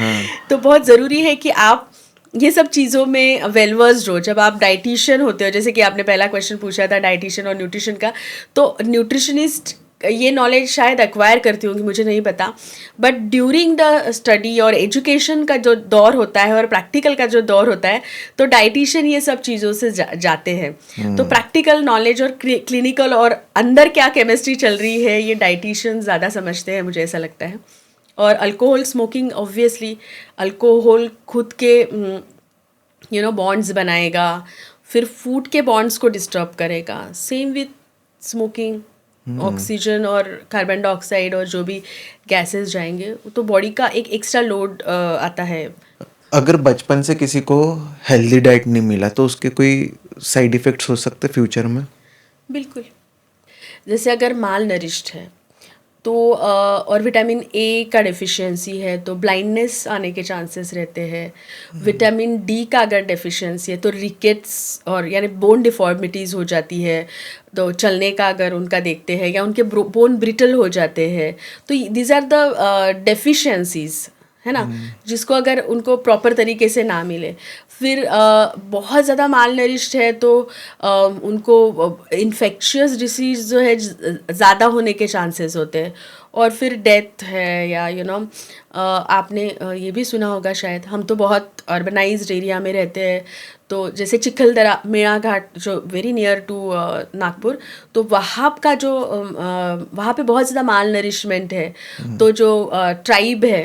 तो बहुत ज़रूरी है कि आप ये सब चीज़ों में वेल वर्स्ड हो। जब आप डाइटिशियन होते हो, जैसे कि आपने पहला क्वेश्चन पूछा था डाइटिशियन और न्यूट्रिशन का, तो न्यूट्रिशनिस्ट ये नॉलेज शायद एक्वायर करती होंगी, मुझे नहीं पता, बट ड्यूरिंग द स्टडी और एजुकेशन का जो दौर होता है और प्रैक्टिकल का जो दौर होता है, तो डाइटिशियन ये सब चीज़ों से जाते हैं। तो प्रैक्टिकल नॉलेज और क्लिनिकल और अंदर क्या केमिस्ट्री चल रही है, ये डाइटिशियन ज़्यादा समझते हैं, मुझे ऐसा लगता है। और अल्कोहल स्मोकिंग, ऑब्वियसली अल्कोहल खुद के बॉन्ड्स बनाएगा, फिर फूड के बॉन्ड्स को डिस्टर्ब करेगा। सेम विथ स्मोकिंग, ऑक्सीजन और कार्बन डाइऑक्साइड और जो भी गैसेस जाएंगे, तो बॉडी का एक एक्स्ट्रा लोड आता है। अगर बचपन से किसी को हेल्दी डाइट नहीं मिला तो उसके कोई साइड इफ़ेक्ट्स हो सकते फ्यूचर में? बिल्कुल। जैसे अगर माल नरिश्ड है तो और विटामिन ए का डेफिशिएंसी है तो ब्लाइंडनेस आने के चांसेस रहते हैं। विटामिन डी का अगर डेफिशिएंसी है तो रिकेट्स और यानी बोन डिफॉर्मिटीज़ हो जाती है। तो चलने का अगर उनका देखते हैं या उनके बोन ब्रिटल हो जाते हैं, तो दीज आर द डेफिशिएंसीज, है ना, जिसको अगर उनको प्रॉपर तरीके से ना मिले। फिर बहुत ज़्यादा माल नरिश्ड है तो उनको इन्फेक्शियस डिसीज़ जो है ज़्यादा होने के चांसेस होते हैं। और फिर डेथ है या आपने ये भी सुना होगा शायद, हम तो बहुत अर्बनाइज्ड एरिया में रहते हैं, तो जैसे चिखलदरा मेड़ा घाट जो वेरी नियर टू नागपुर, तो वहाँ का जो वहाँ पे बहुत ज़्यादा माल नरिशमेंट है। तो जो ट्राइब है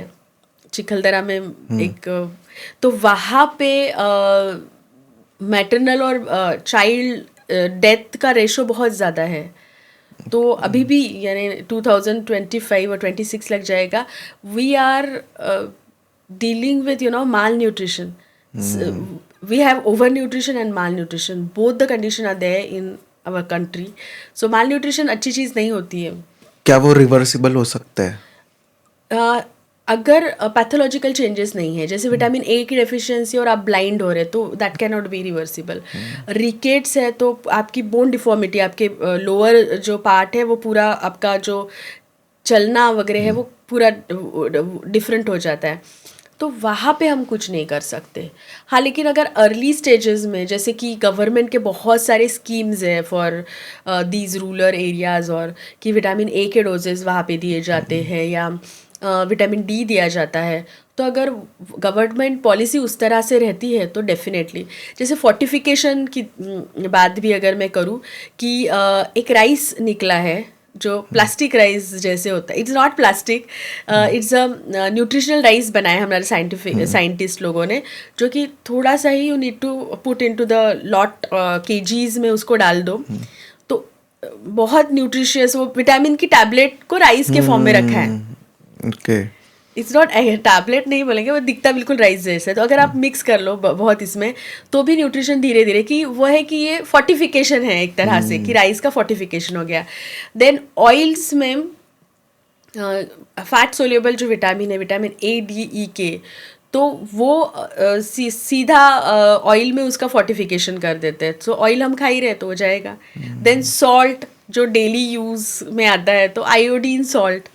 चिखलदरा में एक, तो वहाँ पे मैटरनल और चाइल्ड डेथ का रेशो बहुत ज़्यादा है। तो अभी भी यानी 2025 और 26 लग जाएगा, we are dealing with malnutrition. We have over nutrition and malnutrition, both the condition are there in our country. So malnutrition अच्छी चीज़ नहीं होती है। क्या वो रिवर्सिबल हो सकता है? अगर पैथोलॉजिकल चेंजेस नहीं है, जैसे विटामिन ए की डेफिशिएंसी और आप ब्लाइंड हो रहे, तो that can not be reversible. Rickets है तो आपकी बोन डिफॉर्मिटी, आपके लोअर जो पार्ट है वो पूरा, आपका जो चलना वगैरह है वो पूरा डिफरेंट हो जाता है, तो वहाँ पे हम कुछ नहीं कर सकते। हाँ, लेकिन अगर अर्ली स्टेजेस में, जैसे कि गवर्नमेंट के बहुत सारे स्कीम्स हैं फॉर दीज रूरल एरियाज़, और कि विटामिन ए के डोजेज़ वहाँ पे दिए जाते हैं या विटामिन डी दिया जाता है, तो अगर गवर्नमेंट पॉलिसी उस तरह से रहती है तो डेफिनेटली, जैसे फोर्टिफिकेशन की बात भी अगर मैं करूँ कि एक राइस निकला है जो प्लास्टिक राइस जैसे होता है, it's not plastic, it's a nutritional rice बनाया हमारे साइंटिस्ट लोगों ने, जो कि थोड़ा सा ही you need to put into the lot KGs में उसको डाल दो, तो बहुत न्यूट्रिशियस, वो विटामिन की टैबलेट को राइस के फॉर्म में रखा है। ओके, इट्स नॉट टैबलेट नहीं बोलेंगे, वो दिखता बिल्कुल राइस जैसे, तो अगर आप मिक्स कर लो बहुत इसमें, तो भी न्यूट्रिशन धीरे धीरे कि वो है कि ये फोर्टिफिकेशन है एक तरह से, कि राइस का फोर्टिफिकेशन हो गया। देन ऑयल्स में फैट सोल्यूबल जो विटामिन है, विटामिन ए डी ई के, तो वो सीधा ऑयल में उसका फोर्टिफिकेशन कर देते हैं, तो ऑयल हम खा ही रहे तो हो जाएगा। देन सॉल्ट जो डेली यूज़ में आता है, तो iodine salt,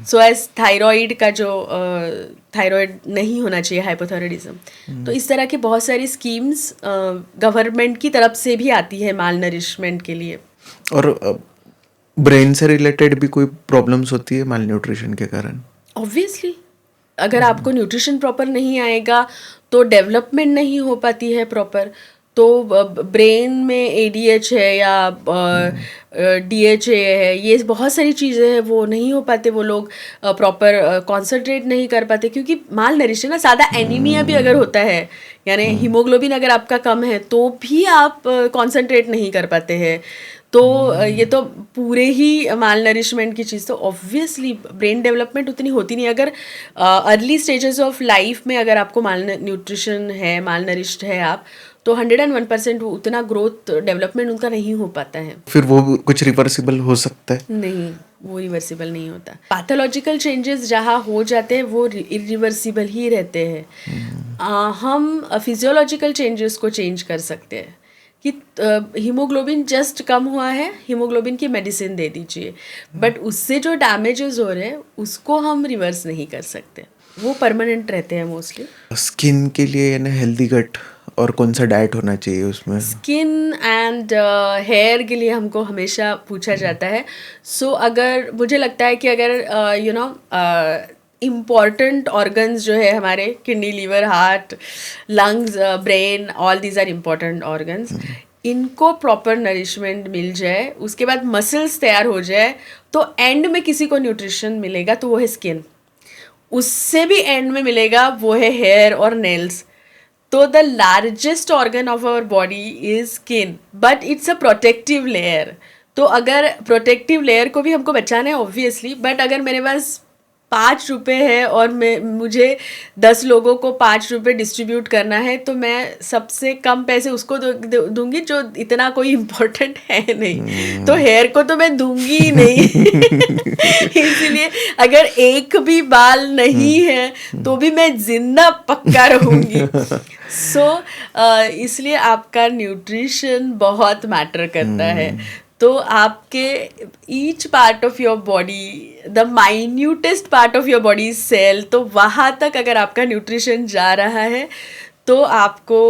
so as thyroid का जो थायराइड नहीं होना चाहिए, हाइपोथायराइडिज्म, तो इस तरह की बहुत सारी स्कीम्स गवर्नमेंट की तरफ से भी आती है माल नरिशमेंट के लिए। और ब्रेन से रिलेटेड भी कोई प्रॉब्लम्स होती है माल न्यूट्रिशन के कारण? ऑब्वियसली, अगर आपको न्यूट्रिशन प्रॉपर नहीं आएगा तो डेवलपमेंट नहीं हो पाती है प्रॉपर, तो ब्रेन में ADH है या DHA है, ये बहुत सारी चीज़ें हैं, वो नहीं हो पाते, वो लोग प्रॉपर कॉन्सेंट्रेट नहीं कर पाते, क्योंकि माल नरिश है ना। सादा एनीमिया भी अगर होता है, यानी हीमोग्लोबिन अगर आपका कम है, तो भी आप कॉन्सेंट्रेट नहीं कर पाते हैं, तो ये तो पूरे ही माल नरिशमेंट की चीज़, तो ऑब्वियसली ब्रेन डेवलपमेंट उतनी होती नहीं। अगर अर्ली स्टेजेस ऑफ लाइफ में अगर आपको माल न्यूट्रिशन है, माल नरिश्ड है आप, तो 101% उतना ग्रोथ डेवलपमेंट उनका नहीं हो पाता है। फिर वो कुछ रिवर्सिबल हो सकता है? नहीं, वो रिवर्सिबल नहीं होता। पैथोलॉजिकल चेंजेस जहाँ हो जाते हैं वो इरिवर्सिबल ही रहते हैं। हम फिजियोलॉजिकल चेंजेस को चेंज कर सकते हैं, कि हीमोग्लोबिन जस्ट कम हुआ है, हीमोग्लोबिन की मेडिसिन दे दीजिए, बट उससे जो डैमेजेस हो रहे हैं उसको हम रिवर्स नहीं कर सकते। वो परमानेंट रहते हैं मोस्टली। स्किन के लिए यानी हेल्दी गट और कौन सा डाइट होना चाहिए उसमें? स्किन एंड हेयर के लिए हमको हमेशा पूछा जाता है। सो अगर मुझे लगता है कि अगर इम्पॉर्टेंट ऑर्गन्स जो है हमारे, kidney, liver, heart, lungs, brain, all these are important organs, इनको प्रॉपर नरिशमेंट मिल जाए, उसके बाद मसल्स तैयार हो जाए, तो एंड में किसी को न्यूट्रिशन मिलेगा तो वो है स्किन। उससे भी एंड में मिलेगा वो है हेयर और नेल्स। तो the largest organ of our body is skin, but it's a protective layer. तो अगर प्रोटेक्टिव लेयर को भी हमको बचाना है ऑब्वियसली, बट अगर मेरे पास 5 रुपये है और मुझे 10 लोगों को 5 रुपये डिस्ट्रीब्यूट करना है, तो मैं सबसे कम पैसे उसको दूंगी जो इतना कोई इम्पोर्टेंट है नहीं। तो हेयर को तो मैं दूंगी ही नहीं। इसलिए अगर एक भी बाल नहीं है तो भी मैं जिंदा पक्का रहूंगी। इसलिए आपका न्यूट्रिशन बहुत मैटर करता है। तो आपके each part of your body, the minutest part of your body cell, तो वहाँ तक अगर आपका न्यूट्रिशन जा रहा है तो आपको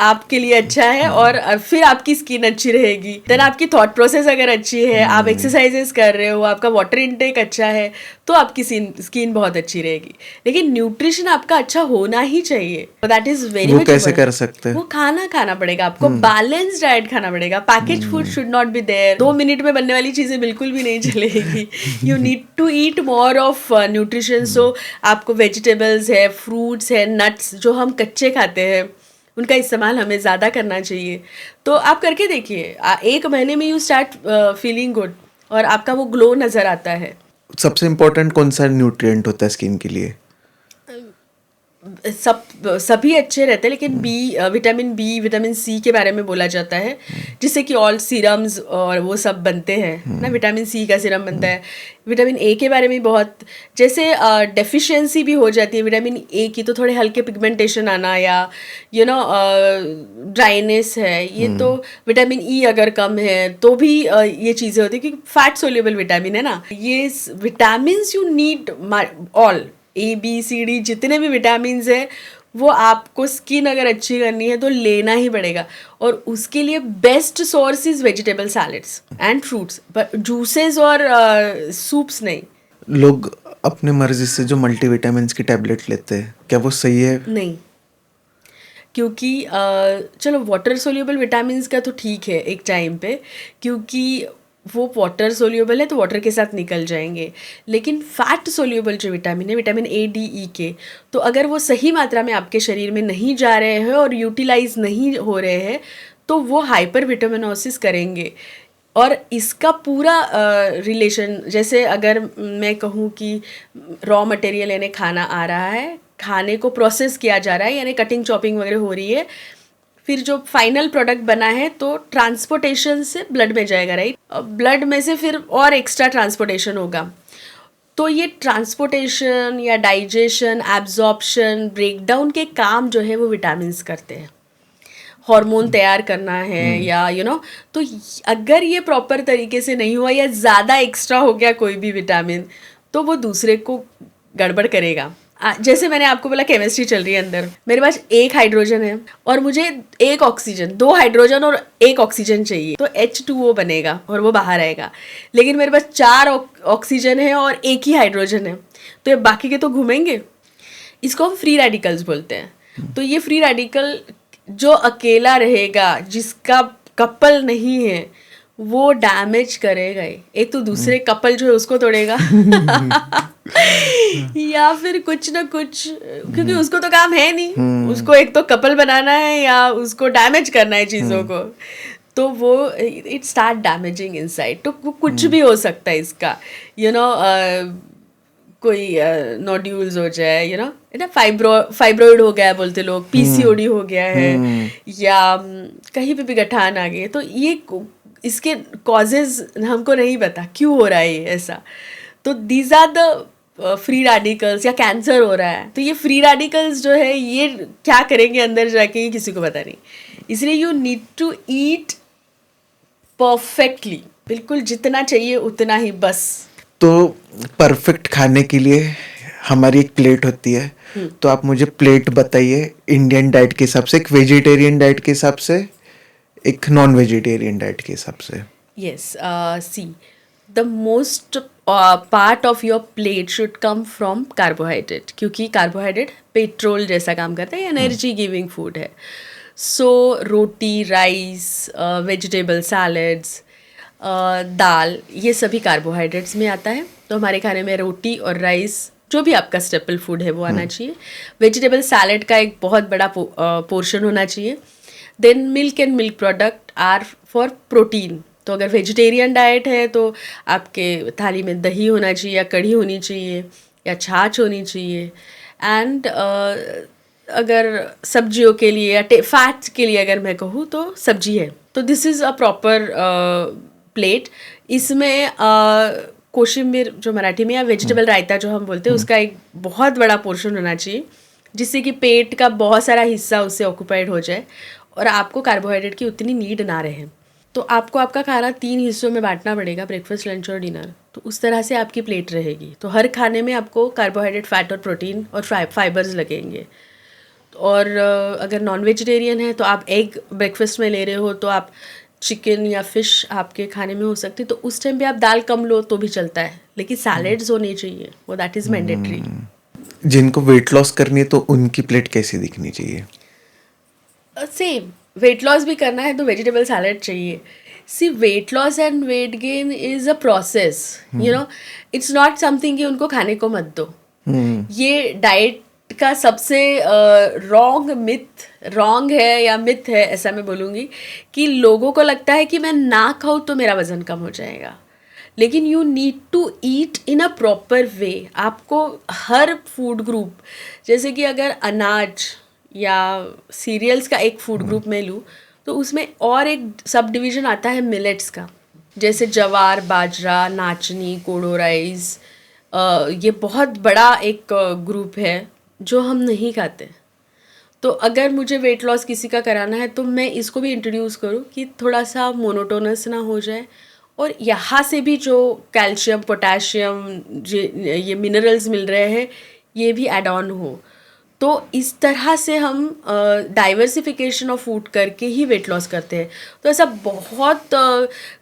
आपके लिए अच्छा है, और फिर आपकी स्किन अच्छी रहेगी। देन आपकी थॉट प्रोसेस अगर अच्छी है, आप एक्सरसाइजेस कर रहे हो, आपका वाटर इनटेक अच्छा है, तो आपकी स्किन बहुत अच्छी रहेगी। लेकिन न्यूट्रिशन आपका अच्छा होना ही चाहिए। That is very much. वो कैसे कर सकते हैं? वो खाना पड़ेगा आपको, बैलेंस डाइट खाना पड़ेगा। Package food should not be there. 2 minute में बनने वाली चीजें बिल्कुल भी नहीं चलेगी। You need to eat more of nutrition. So आपको वेजिटेबल्स है, फ्रूट्स है, नट्स जो हम कच्चे खाते हैं, उनका इस्तेमाल हमें ज़्यादा करना चाहिए। तो आप करके देखिए, 1 महीने में यू स्टार्ट फीलिंग गुड और आपका वो ग्लो नज़र आता है। सबसे इम्पोर्टेंट कौन सा न्यूट्रिएंट होता है स्किन के लिए? सभी अच्छे रहते हैं, लेकिन विटामिन बी, विटामिन सी के बारे में बोला जाता है, जिससे कि ऑल सीरम्स और वो सब बनते हैं ना। विटामिन सी का सीरम बनता है। विटामिन ए के बारे में बहुत, जैसे डेफिशिएंसी भी हो जाती है विटामिन ए की, तो थोड़े हल्के पिगमेंटेशन आना या ड्राइनेस है, ये तो विटामिन ई अगर कम है तो भी ये चीज़ें होती है, क्योंकि फैट सोल्यूबल विटामिन है ना। ये vitamin you need all, A B C D जितने भी विटामिन हैं, वो आपको स्किन अगर अच्छी करनी है तो लेना ही पड़ेगा। और उसके लिए best source is vegetable salads and fruits, पर जूसेस और सूप्स नहीं। लोग अपने मर्जी से जो मल्टीविटामिन्स की टैबलेट लेते हैं, क्या वो सही है? नहीं, क्योंकि चलो वाटर सोल्यूबल विटामिन का तो ठीक है एक टाइम पे, क्योंकि वो वाटर सोल्यूबल है तो वाटर के साथ निकल जाएंगे। लेकिन फैट सोल्यूबल जो विटामिन है, विटामिन ए, डी, ई के, तो अगर वो सही मात्रा में आपके शरीर में नहीं जा रहे हैं और यूटिलाइज नहीं हो रहे हैं, तो वो हाइपर विटामिनोसिस करेंगे। और इसका पूरा रिलेशन, जैसे अगर मैं कहूँ कि रॉ मटेरियल यानी खाना आ रहा है, खाने को प्रोसेस किया जा रहा है, यानी कटिंग चॉपिंग वगैरह हो रही है, फिर जो फाइनल प्रोडक्ट बना है तो ट्रांसपोर्टेशन से ब्लड में जाएगा, राइट। ब्लड में से फिर और एक्स्ट्रा ट्रांसपोर्टेशन होगा। तो ये ट्रांसपोर्टेशन या डाइजेशन, एब्जॉर्प्शन, ब्रेकडाउन के काम जो है वो विटामिन्स करते हैं। हार्मोन तैयार करना है या तो अगर ये प्रॉपर तरीके से नहीं हुआ या ज़्यादा एक्स्ट्रा हो गया कोई भी विटामिन, तो वो दूसरे को गड़बड़ करेगा। जैसे मैंने आपको बोला केमिस्ट्री चल रही है अंदर, मेरे पास 1 हाइड्रोजन है और मुझे 1 ऑक्सीजन, 2 हाइड्रोजन और 1 ऑक्सीजन चाहिए, तो H2O बनेगा और वो बाहर आएगा। लेकिन मेरे पास 4 ऑक्सीजन है और 1 ही हाइड्रोजन है, तो ये बाकी के तो घूमेंगे। इसको हम फ्री रेडिकल्स बोलते हैं। तो ये फ्री रेडिकल जो अकेला रहेगा, जिसका कपल नहीं है, वो डैमेज करेगा ही। एक तो दूसरे कपल जो है उसको तोड़ेगा या फिर कुछ ना कुछ, क्योंकि उसको तो काम है नहीं, उसको एक तो कपल बनाना है या उसको डैमेज करना है चीज़ों को, तो वो इट स्टार्ट डैमेजिंग इनसाइड। तो कुछ भी हो सकता है इसका, कोई नोड्यूल्स हो जाए, फाइब्रॉइड हो गया है बोलते लोग, पीसीओडी हो गया है, या कहीं पे भी गठान आ गई। तो ये इसके कॉजेज हमको नहीं पता क्यों हो रहा है ये ऐसा। तो these are the free radicals, या कैंसर हो रहा है तो ये फ्री रेडिकल्स जो है ये क्या करेंगे अंदर जाके, ये किसी को पता नहीं। इसलिए you need to eat perfectly, बिल्कुल जितना चाहिए उतना ही बस। तो परफेक्ट खाने के लिए हमारी एक प्लेट होती है, तो आप मुझे प्लेट बताइए इंडियन डाइट के हिसाब से, एक वेजिटेरियन डाइट के हिसाब से, एक नॉन वेजिटेरियन डाइट के हिसाब से. Yes, see, the most part of your plate should come from carbohydrate, क्योंकि कार्बोहाइड्रेट पेट्रोल जैसा काम करता है, एनर्जी गिविंग फूड है. सो रोटी, राइस, वेजिटेबल सैलड्स, दाल, ये सभी कार्बोहाइड्रेट्स में आता है. तो हमारे खाने में रोटी और राइस, जो भी आपका स्टेपल फूड है, वो आना चाहिए. वेजिटेबल सैलड का एक बहुत बड़ा पोर्शन होना चाहिए. Then milk and milk product are for protein. तो अगर वेजिटेरियन डाइट है तो आपके थाली में दही होना चाहिए, या कढ़ी होनी चाहिए, या छाछ होनी चाहिए. एंड अगर सब्जियों के लिए या फैट के लिए अगर मैं कहूँ तो सब्जी है. तो this is a proper plate. इसमें कोशिम्बीर जो मराठी में, या वेजिटेबल रायता जो हम बोलते हैं, उसका एक बहुत बड़ा पोर्शन होना चाहिए, जिससे कि पेट का बहुत सारा हिस्सा उससे ऑक्यूपाइड हो जाए और आपको कार्बोहाइड्रेट की उतनी नीड ना रहे. तो आपको आपका खाना 3 हिस्सों में बांटना पड़ेगा, ब्रेकफास्ट, लंच और डिनर. तो उस तरह से आपकी प्लेट रहेगी. तो हर खाने में आपको कार्बोहाइड्रेट, फैट और प्रोटीन और फाइबर्स लगेंगे. और अगर नॉन वेजिटेरियन है तो आप एग ब्रेकफास्ट में ले रहे हो, तो आप चिकन या फिश आपके खाने में हो सकती है. तो उस टाइम पे आप दाल कम लो तो भी चलता है, लेकिन सैलेड्स होने चाहिए, वो दैट इज़ मैंडेटरी. जिनको वेट लॉस करनी है तो उनकी प्लेट कैसी दिखनी चाहिए? सेम. वेट लॉस भी करना है तो वेजिटेबल सैलड चाहिए. See, weight loss and weight gain is a process, you know. It's not something कि उनको खाने को मत दो. ये डाइट का सबसे रॉन्ग है या मिथ है, ऐसा मैं बोलूँगी, कि लोगों को लगता है कि मैं ना खाऊँ तो मेरा वज़न कम हो जाएगा. लेकिन you need to eat in a proper way. आपको हर फूड ग्रुप, जैसे कि अगर अनाज या सीरियल्स का एक फूड ग्रुप में लूँ, तो उसमें और एक सब डिवीज़न आता है मिलेट्स का, जैसे जवार, बाजरा, नाचनी, कोडो राइस. ये बहुत बड़ा एक ग्रुप है जो हम नहीं खाते. तो अगर मुझे वेट लॉस किसी का कराना है तो मैं इसको भी इंट्रोड्यूस करूँ कि थोड़ा सा मोनोटोनस ना हो जाए, और यहाँ से भी जो कैल्शियम, पोटेशियम, ये मिनरल्स मिल रहे हैं, ये भी ऐड ऑन हो. तो इस तरह से हम डाइवर्सिफिकेशन ऑफ फूड करके ही वेट लॉस करते हैं. तो ऐसा बहुत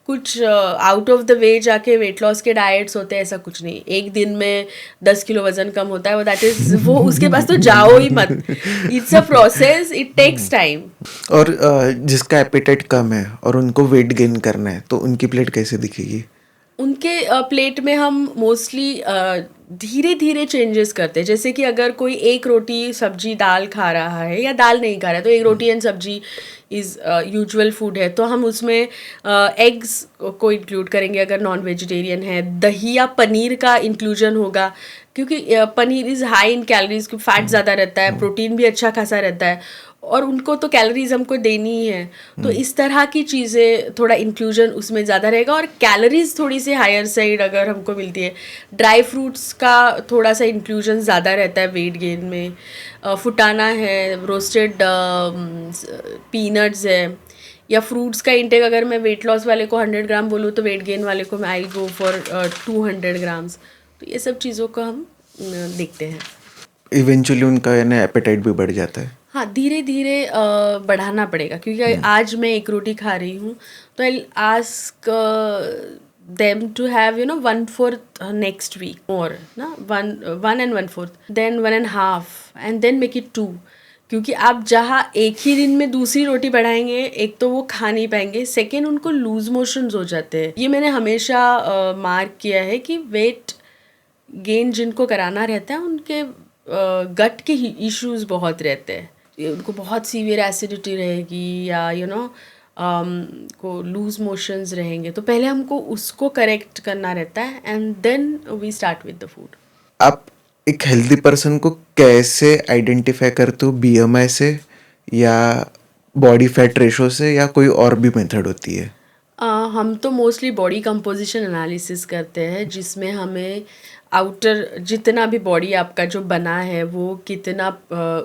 कुछ आउट ऑफ द वे जाके वेट लॉस के डाइट्स होते हैं, ऐसा कुछ नहीं. एक दिन में 10 किलो वजन कम होता है, वो दैट इज़, वो उसके पास तो जाओ ही मत. It's a process, it takes time. और जिसका एपेटाइट कम है और उनको वेट गेन करना है तो उनकी प्लेट कैसे दिखेगी? उनके प्लेट में हम मोस्टली धीरे धीरे चेंजेस करते हैं. जैसे कि अगर कोई एक रोटी सब्जी दाल खा रहा है या दाल नहीं खा रहा है, तो एक रोटी एंड सब्जी इज़ यूजुअल फूड है, तो हम उसमें एग्स को इंक्लूड करेंगे. अगर नॉन वेजिटेरियन है, दही या पनीर का इंक्लूजन होगा, क्योंकि paneer is high in calories, क्योंकि फैट ज़्यादा रहता है, प्रोटीन भी अच्छा खासा रहता है, और उनको तो कैलोरीज हमको देनी ही है. तो इस तरह की चीज़ें, थोड़ा इंक्लूजन उसमें ज़्यादा रहेगा, और कैलोरीज थोड़ी सी हायर साइड अगर हमको मिलती है. ड्राई फ्रूट्स का थोड़ा सा इंक्लूजन ज़्यादा रहता है वेट गेन में. फुटाना है, रोस्टेड पीनट्स है, या फ्रूट्स का इंटेक अगर मैं वेट लॉस वाले को 100 ग्राम बोलूँ तो वेट गेन वाले को मैं आई गो फॉर 200 ग्राम्स. तो ये सब चीज़ों को हम देखते हैं. इवेंचुअली उनका एपेटाइट भी बढ़ जाता है. हाँ, धीरे धीरे बढ़ाना पड़ेगा, क्योंकि आज मैं एक रोटी खा रही हूँ तो I ask them to have 1/4 next week, or ना 1 and 1/4, then 1.5, and then make it 2. क्योंकि आप जहाँ एक ही दिन में दूसरी रोटी बढ़ाएंगे, एक तो वो खा नहीं पाएंगे, सेकेंड उनको लूज मोशंस हो जाते हैं. ये मैंने हमेशा मार्क किया है कि वेट गेन जिनको कराना रहता है उनके गट के इश्यूज बहुत रहते हैं. उनको बहुत सीवियर एसिडिटी रहेगी, या को लूज मोशंस रहेंगे, तो पहले हमको उसको करेक्ट करना रहता है, and then we start with the food. आप एक हेल्दी पर्सन को कैसे आइडेंटिफाई करते हो? बीएमआई से, या बॉडी फैट रेशो से, या कोई और भी मेथड होती है? हम तो मोस्टली बॉडी कंपोजिशन एनालिसिस करते हैं, जिसमें हमें आउटर जितना भी बॉडी आपका जो बना है वो कितना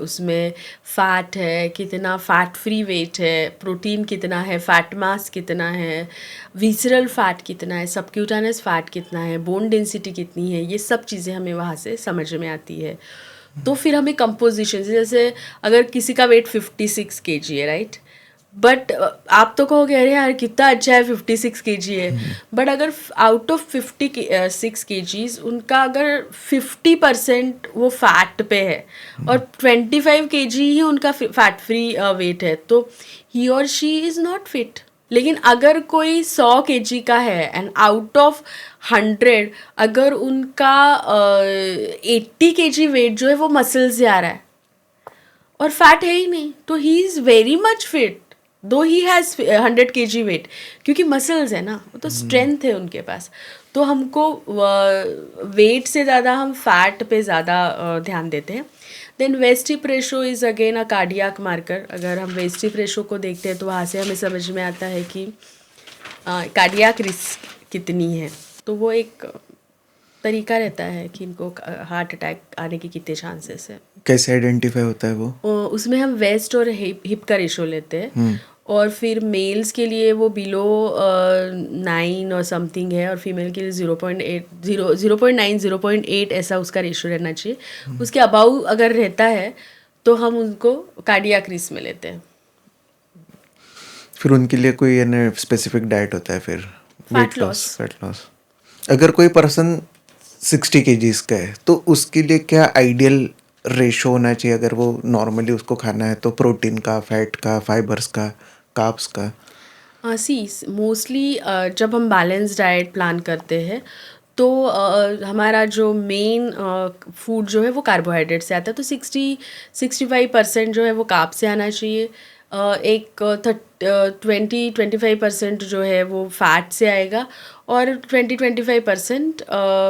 उसमें फैट है, कितना फैट फ्री वेट है, प्रोटीन कितना है, फैट मास कितना है, विसरल फैट कितना है, सबक्यूटानस फैट कितना है, बोन डेंसिटी कितनी है, ये सब चीज़ें हमें वहाँ से समझ में आती है। तो फिर हमें कंपोजिशन, जैसे अगर किसी का वेट 56 kg है, राइट, बट आप तो कहोगे अरे यार कितना अच्छा है 56 kg है, बट अगर आउट ऑफ 56 kgs उनका अगर 50% वो फैट पे है और 25 kg ही उनका फैट फ्री वेट है, तो ही और शी इज़ नॉट फिट। लेकिन अगर कोई 100 kg का है एंड आउट ऑफ 100 अगर उनका 80 kg वेट जो है वो मसल्स से आ रहा है और फैट है ही नहीं, तो he is very much fit दो ही हैज़ 100 kg वेट, क्योंकि मसल्स है ना, वो तो स्ट्रेंथ है उनके पास। तो हमको वेट से ज़्यादा हम फैट पे ज़्यादा ध्यान देते हैं। Then waist hip ratio is again a cardiac marker. अगर हम वेस्ट हिप रेशो को देखते हैं तो वहाँ से हमें समझ में आता है कि कार्डियक रिस्क कितनी है। तो वो एक तरीका रहता है कि इनको हार्ट अटैक आने के कितने चांसेस है। कैसे आइडेंटिफाई होता है वो? उसमें हम वेस्ट और हिप का रेशो लेते हैं और फिर मेल्स के लिए वो बिलो 9 और समथिंग है और फीमेल के लिए 0.9 0.8 ऐसा उसका रेशो रहना चाहिए। उसके अबाउ अगर रहता है तो हम उनको कार्डियक रिस्क में लेते हैं। फिर उनके लिए कोई स्पेसिफिक डाइट होता है फिर? Fat loss. Fat loss. अगर कोई पर्सन 60 kgs का है तो उसके लिए क्या आइडियल रेशो होना चाहिए अगर वो नॉर्मली उसको खाना है तो? प्रोटीन का, फैट का, फाइबर्स का, कार्ब्स का? मोस्टली जब हम बैलेंस डाइट प्लान करते हैं तो हमारा जो मेन फूड जो है वो कार्बोहाइड्रेट से आता है, तो 60-65% जो है वो कार्ब से आना चाहिए। एक 20-25% जो है वो फैट से आएगा और 20-25%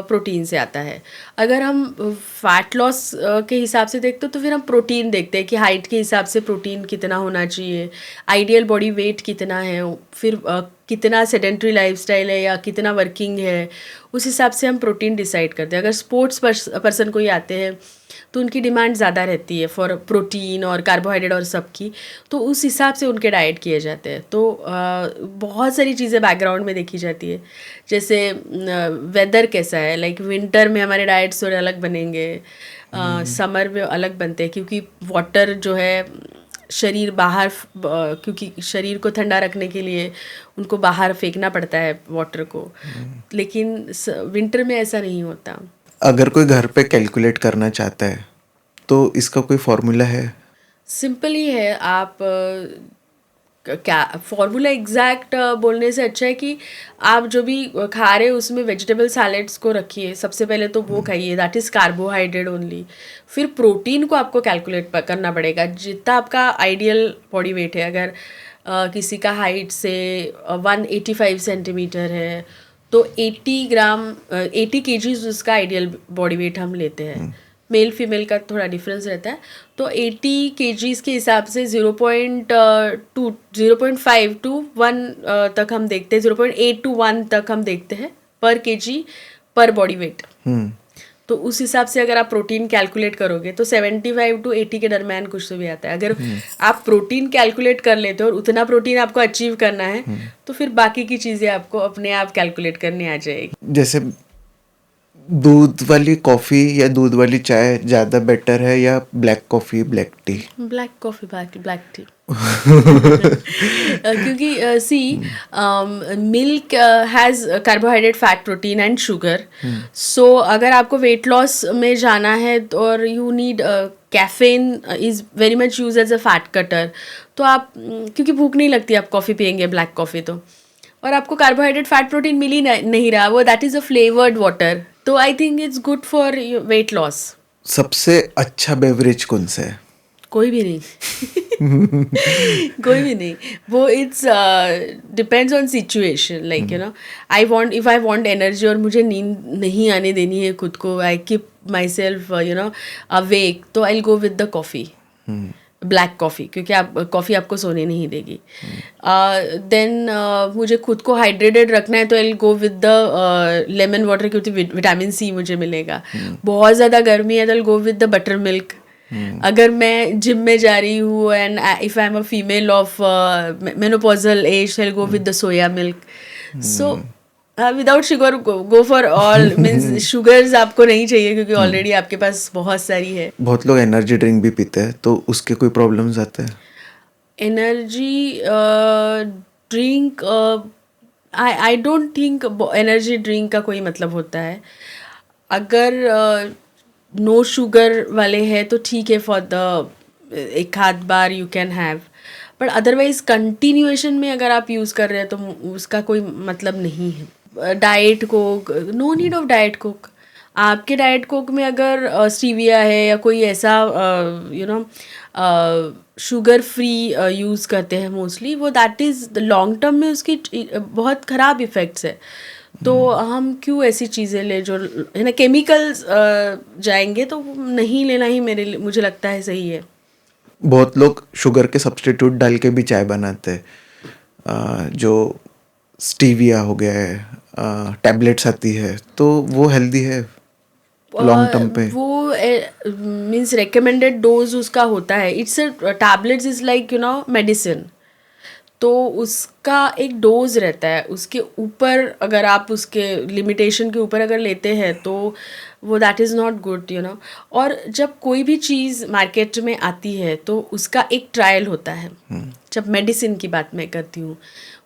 प्रोटीन से आता है। अगर हम फैट लॉस के हिसाब से देखते तो फिर हम प्रोटीन देखते हैं कि हाइट के हिसाब से प्रोटीन कितना होना चाहिए, आइडियल बॉडी वेट कितना है, फिर कितना सेडेंट्री लाइफस्टाइल है या कितना वर्किंग है, उस हिसाब से हम प्रोटीन डिसाइड करते हैं। अगर स्पोर्ट्स पर्सन कोई आते हैं तो उनकी डिमांड ज़्यादा रहती है फॉर प्रोटीन और कार्बोहाइड्रेट और सब की, तो उस हिसाब से उनके डाइट किए जाते हैं। तो बहुत सारी चीज़ें बैकग्राउंड में देखी जाती है, जैसे वेदर कैसा है, लाइक विंटर में हमारे डाइट्स थोड़े अलग बनेंगे, समर में अलग बनते हैं, क्योंकि वाटर जो है शरीर बाहर, क्योंकि शरीर को ठंडा रखने के लिए उनको बाहर फेंकना पड़ता है वाटर को, लेकिन विंटर में ऐसा नहीं होता। अगर कोई घर पे कैलकुलेट करना चाहता है तो इसका कोई फॉर्मूला है? सिंपल ही है। आप क्या फॉर्मूला एग्जैक्ट बोलने से अच्छा है कि आप जो भी खा रहे हो उसमें वेजिटेबल सैलेड्स को रखिए सबसे पहले, तो वो खाइए, दैट इज़ कार्बोहाइड्रेट ओनली। फिर प्रोटीन को आपको कैलकुलेट करना पड़ेगा जितना आपका आइडियल बॉडी वेट है। अगर किसी का हाइट से 185 सेंटीमीटर है तो 80 kgs उसका आइडियल बॉडी वेट हम लेते हैं। मेल फीमेल का थोड़ा डिफरेंस रहता है, तो 80 kgs के हिसाब से 0.5 to 1 तक हम देखते हैं, 0.8 to 1 तक हम देखते हैं पर kg पर बॉडी वेट। तो उस हिसाब से अगर आप प्रोटीन कैलकुलेट करोगे तो 75 to 80 के दरम्यान कुछ तो भी आता है। अगर आप प्रोटीन कैलकुलेट कर लेते हो और उतना प्रोटीन आपको अचीव करना है तो फिर बाकी की चीज़ें आपको अपने आप कैलकुलेट करने आ जाएगी। जैसे दूध वाली कॉफ़ी या दूध वाली चाय ज़्यादा बेटर है या black coffee, black tea? Black coffee, black tea. क्योंकि see milk has carbohydrate, fat, protein and sugar. So अगर आपको वेट लॉस में जाना है और you need caffeine is very much use as a fat cutter, तो आप क्योंकि भूख नहीं लगती आप कॉफ़ी पियेंगे ब्लैक कॉफ़ी तो, और आपको कार्बोहाइड्रेट, फैट, प्रोटीन मिल ही नहीं रहा, वो that is a flavoured water, तो I think it's good for weight loss. सबसे अच्छा बेवरेज कौन सा है? कोई भी नहीं। कोई भी नहीं, वो it's depends on situation. Like you know, if I want energy और मुझे नींद नहीं आने देनी है खुद को, I keep myself you know awake, तो I go with the coffee. Black coffee, क्योंकि आप कॉफ़ी आपको सोने नहीं देगी. देन मुझे खुद को हाइड्रेटेड रखना है तो I go with the lemon water, क्योंकि विटामिन सी मुझे मिलेगा. बहुत ज़्यादा गर्मी है तो I go with the butter milk. अगर मैं जिम में जा रही हूँ and if I am a female of menopausal age, I go with the soya milk. So without sugar go for all, means sugars आपको नहीं चाहिए क्योंकि ऑलरेडी आपके पास बहुत सारी है. बहुत लोग एनर्जी ड्रिंक भी पीते हैं, तो उसके कोई प्रॉब्लम्स आते हैं? Energy drink, I don't think energy drink का कोई मतलब होता है. अगर नो शुगर वाले हैं तो ठीक है, फॉर द एक आध बार you can have, but otherwise continuation में अगर आप यूज़ कर रहे हैं तो उसका कोई मतलब नहीं है. Diet coke, no need of diet coke. आपके डाइट कोक में अगर स्टीविया है या कोई ऐसा शुगर फ्री यूज़ करते हैं मोस्टली, वो that is the long term में उसकी बहुत ख़राब इफ़ेक्ट्स है. तो हम क्यों ऐसी चीज़ें ले जो है ना केमिकल्स जाएंगे, तो नहीं लेना ही मुझे लगता है सही है. बहुत लोग शुगर के सब्स्टिट्यूट डाल के भी चाय बनाते हैं, जो स्टीविया हो गया है, टैबलेट्स आती है, तो वो हेल्दी है लॉन्ग टर्म पे? वो मीन्स रिकमेंडेड डोज उसका होता है. It's tablets is like medicine, तो उसका एक डोज रहता है. उसके ऊपर अगर आप उसके लिमिटेशन के ऊपर अगर लेते हैं तो वो दैट इज़ नॉट गुड. और जब कोई भी चीज़ मार्केट में आती है तो उसका एक ट्रायल होता है. जब मेडिसिन की बात मैं करती हूँ,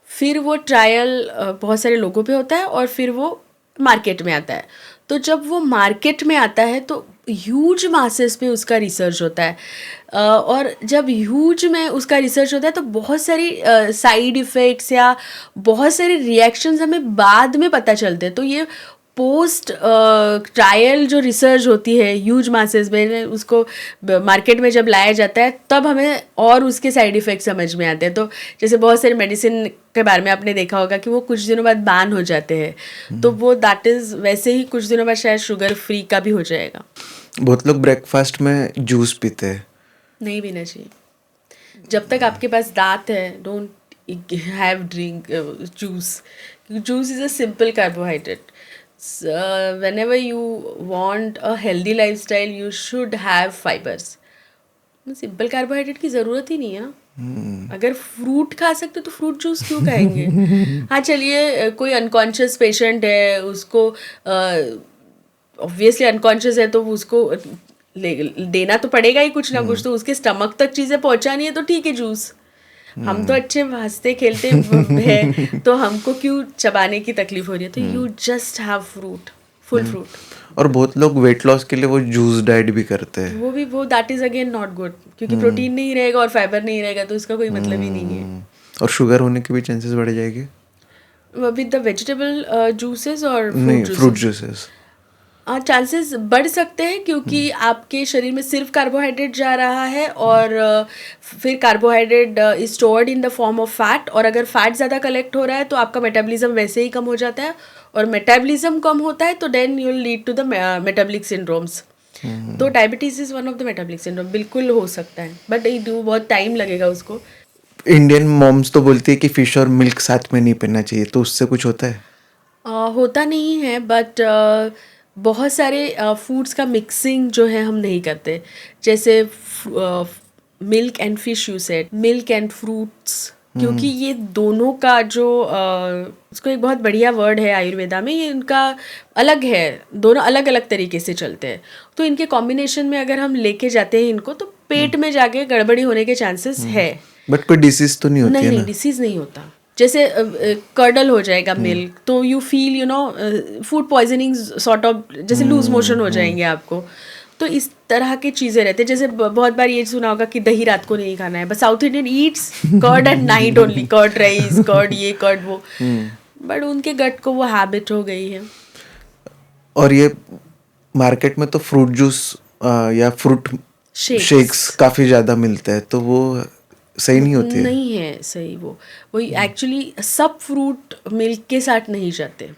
फिर वो ट्रायल बहुत सारे लोगों पे होता है और फिर वो मार्केट में आता है. तो जब वो मार्केट में आता है तो ह्यूज मासेस पे उसका रिसर्च होता है. और जब ह्यूज में उसका रिसर्च होता है तो बहुत सारी साइड इफ़ेक्ट्स या बहुत सारे रिएक्शंस हमें बाद में पता चलते हैं. तो ये पोस्ट ट्रायल जो रिसर्च होती है ह्यूज मासेस में, उसको मार्केट में जब लाया जाता है तब हमें और उसके साइड इफ़ेक्ट समझ में आते हैं. तो जैसे बहुत सारे मेडिसिन के बारे में आपने देखा होगा कि वो कुछ दिनों बाद बैन हो जाते हैं, तो वो दैट इज़ वैसे ही कुछ दिनों बाद शायद शुगर फ्री का भी हो जाएगा. बहुत लोग ब्रेकफास्ट में जूस पीते हैं. नहीं पीना चाहिए. जब तक आपके पास दांत है, don't have drink juice. Juice is a simple carbohydrate. Whenever you want a healthy lifestyle, you should have fibers. Simple carbohydrate की ज़रूरत ही नहीं है ना. अगर फ्रूट खा सकते तो फ्रूट जूस क्यों खाएंगे? हाँ चलिए, कोई अनकॉन्शियस पेशेंट है, उसको ऑब्वियसली अनकॉन्शियस है तो उसको देना तो पड़ेगा ही कुछ ना कुछ, तो उसके स्टमक तक चीज़ें पहुँचानी है तो ठीक है जूस. हम तो अच्छे हंसते खेलते हैं तो हमको क्यों चबाने की तकलीफ हो रही है? तो you just have fruit, full fruit. और बहुत लोग वेट लॉस के लिए वो जूस डाइट भी करते हैं. वो that is again not good, क्योंकि प्रोटीन नहीं रहेगा और फाइबर नहीं रहेगा तो इसका कोई मतलब ही नहीं है. और शुगर होने के भी चांसेस बढ़ जाएंगे विद द वेजिटेबल जूसेस और फ्रूट जूसेस. चांसेस बढ़ सकते हैं, क्योंकि आपके शरीर में सिर्फ कार्बोहाइड्रेट जा रहा है और फिर carbohydrate is stored in the form of fat, और अगर फैट ज़्यादा कलेक्ट हो रहा है तो आपका मेटाबॉलिज्म वैसे ही कम हो जाता है, और मेटाबॉलिज्म कम होता है तो then you will lead to the metabolic syndromes. तो diabetes is one of the metabolic syndrome. बिल्कुल हो सकता है, बट बहुत टाइम लगेगा उसको. इंडियन मॉम्स तो बोलती है कि फिश और मिल्क साथ में नहीं पीना चाहिए, तो उससे कुछ होता है? होता नहीं है, बट बहुत सारे फूड्स का मिक्सिंग जो है हम नहीं करते. जैसे milk and fish, you said milk and fruits, क्योंकि ये दोनों का जो उसको एक बहुत बढ़िया वर्ड है आयुर्वेदा में, ये इनका अलग है, दोनों अलग अलग तरीके से चलते हैं. तो इनके कॉम्बिनेशन में अगर हम लेके जाते हैं इनको तो पेट में जाके गड़बड़ी होने के चांसेस है. बट कोई डिसीज तो नहीं होती है ना? नहीं, डिसीज नहीं होता. जैसे कर्डल हो जाएगा मिल्क, तो you feel food poisoning sort of, जैसे लूज मोशन हो जाएंगे आपको. तो इस तरह की चीज़ें रहती है. जैसे बहुत बार ये सुना होगा कि दही रात को नहीं खाना है, but South Indian eats curd at night only, curd rice, curd ये कर्ड वो, बट उनके गट को वो हैबिट हो गई है. और ये मार्केट में तो फ्रूट जूस या फ्रूट शेक्स काफ़ी ज़्यादा मिलता है, तो वो सही नहीं होती है? नहीं है सही. वो एक्चुअली सब फ्रूट मिल्क के साथ नहीं जाते.